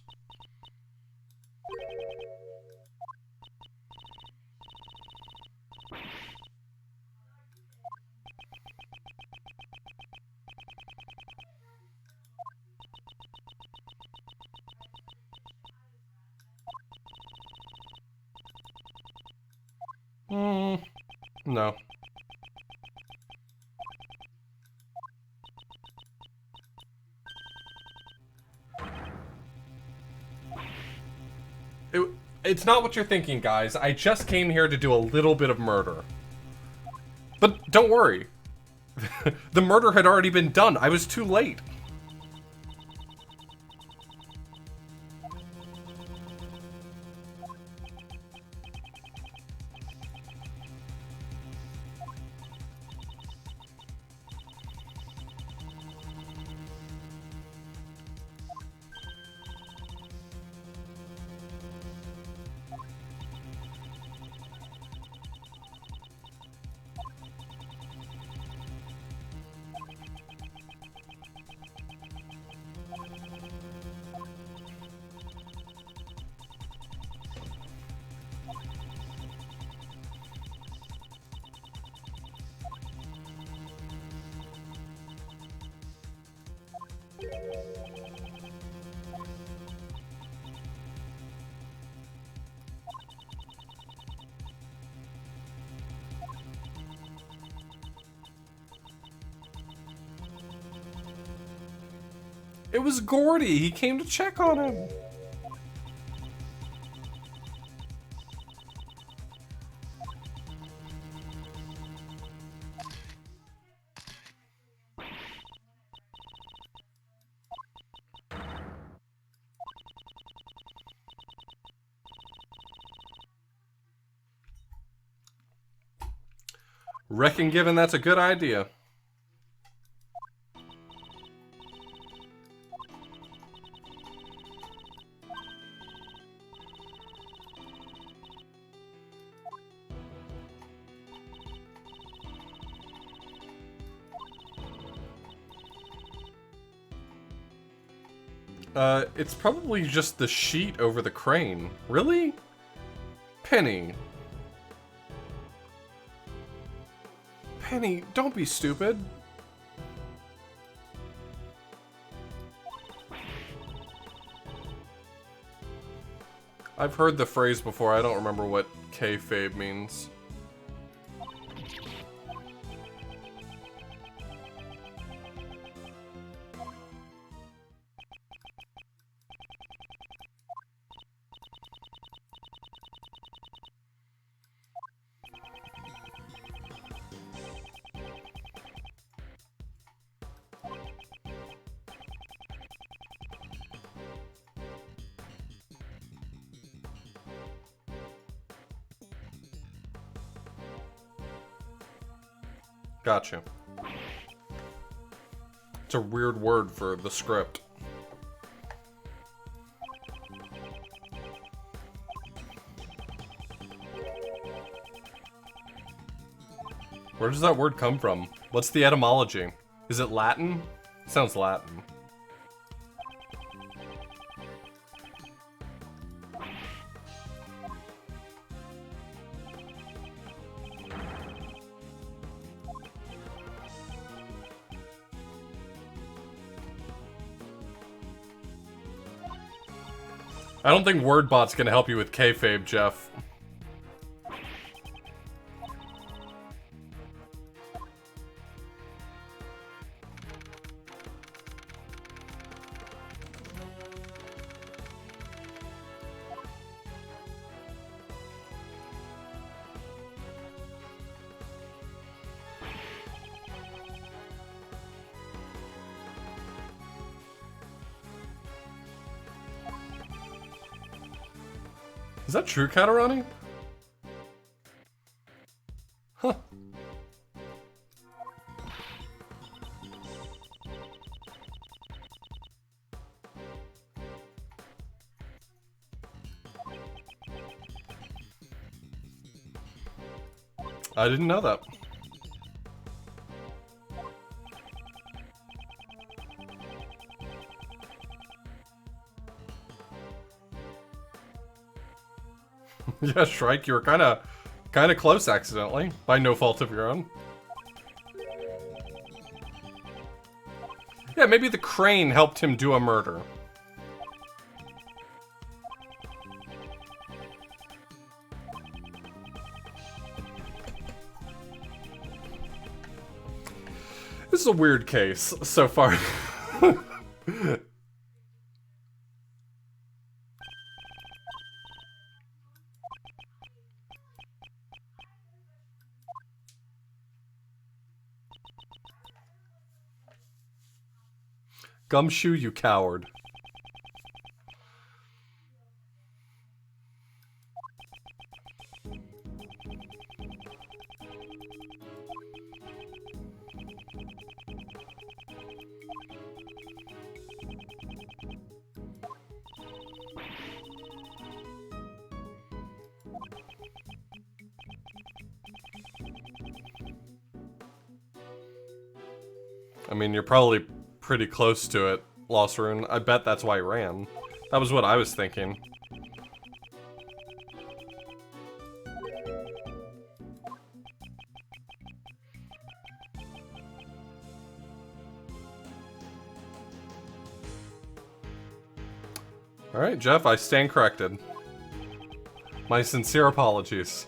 No. It's not what you're thinking, guys. I just came here to do a little bit of murder. But don't worry. The murder had already been done. I was too late. It was Gordy. He came to check on him. Reckon given that's a good idea. It's probably just the sheet over the crane. Really? Penny. Penny, don't be stupid. I've heard the phrase before. I don't remember what kayfabe means. Gotcha. It's a weird word for the script. Where does that word come from? What's the etymology? Is it Latin? Sounds Latin. I don't think WordBot's gonna help you with kayfabe, Jeff. Is that true, Katarani? Huh. I didn't know that. Yeah, Shrike, you were kind of close accidentally, by no fault of your own. Yeah, maybe the crane helped him do a murder. This is a weird case so far. Gumshoe, you coward. I mean, you're probably pretty close to it, Lost Rune. I bet that's why he ran. That was what I was thinking. Alright, Jeff, I stand corrected. My sincere apologies.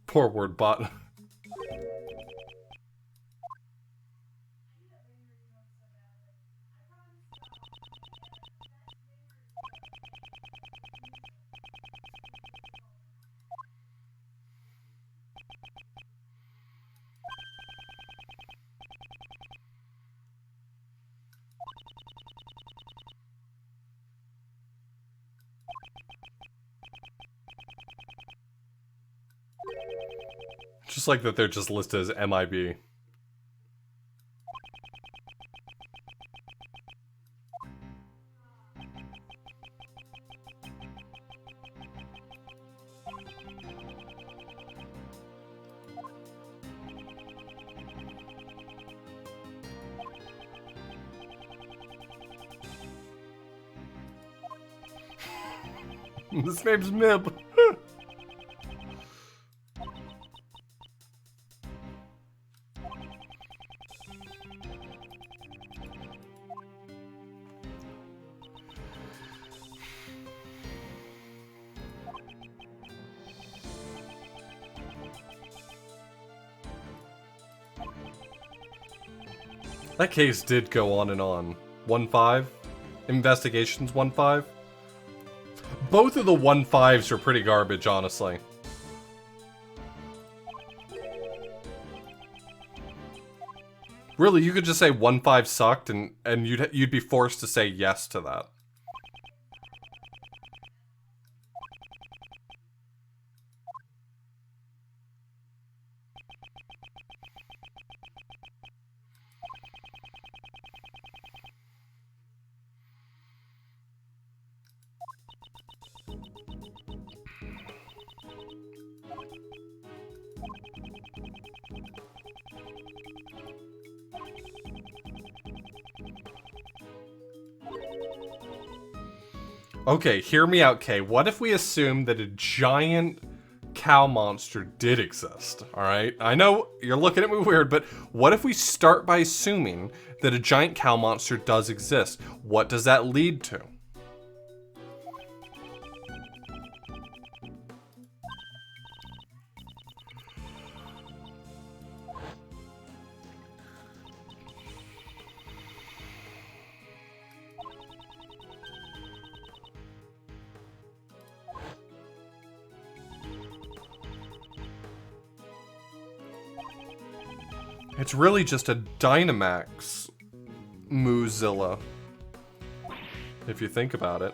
Poor word bot. Just like that they're just listed as MIB. This name's Mib. That case did go on and on. 1-5? Investigations 1-5? Both of the 1-5s are pretty garbage, honestly. Really, you could just say 1-5 sucked and you'd be forced to say yes to that. Okay, hear me out, Kay. What if we assume that a giant cow monster did exist, alright? I know you're looking at me weird, but what if we start by assuming that a giant cow monster does exist? What does that lead to? It's really just a Dynamax Moozilla, if you think about it.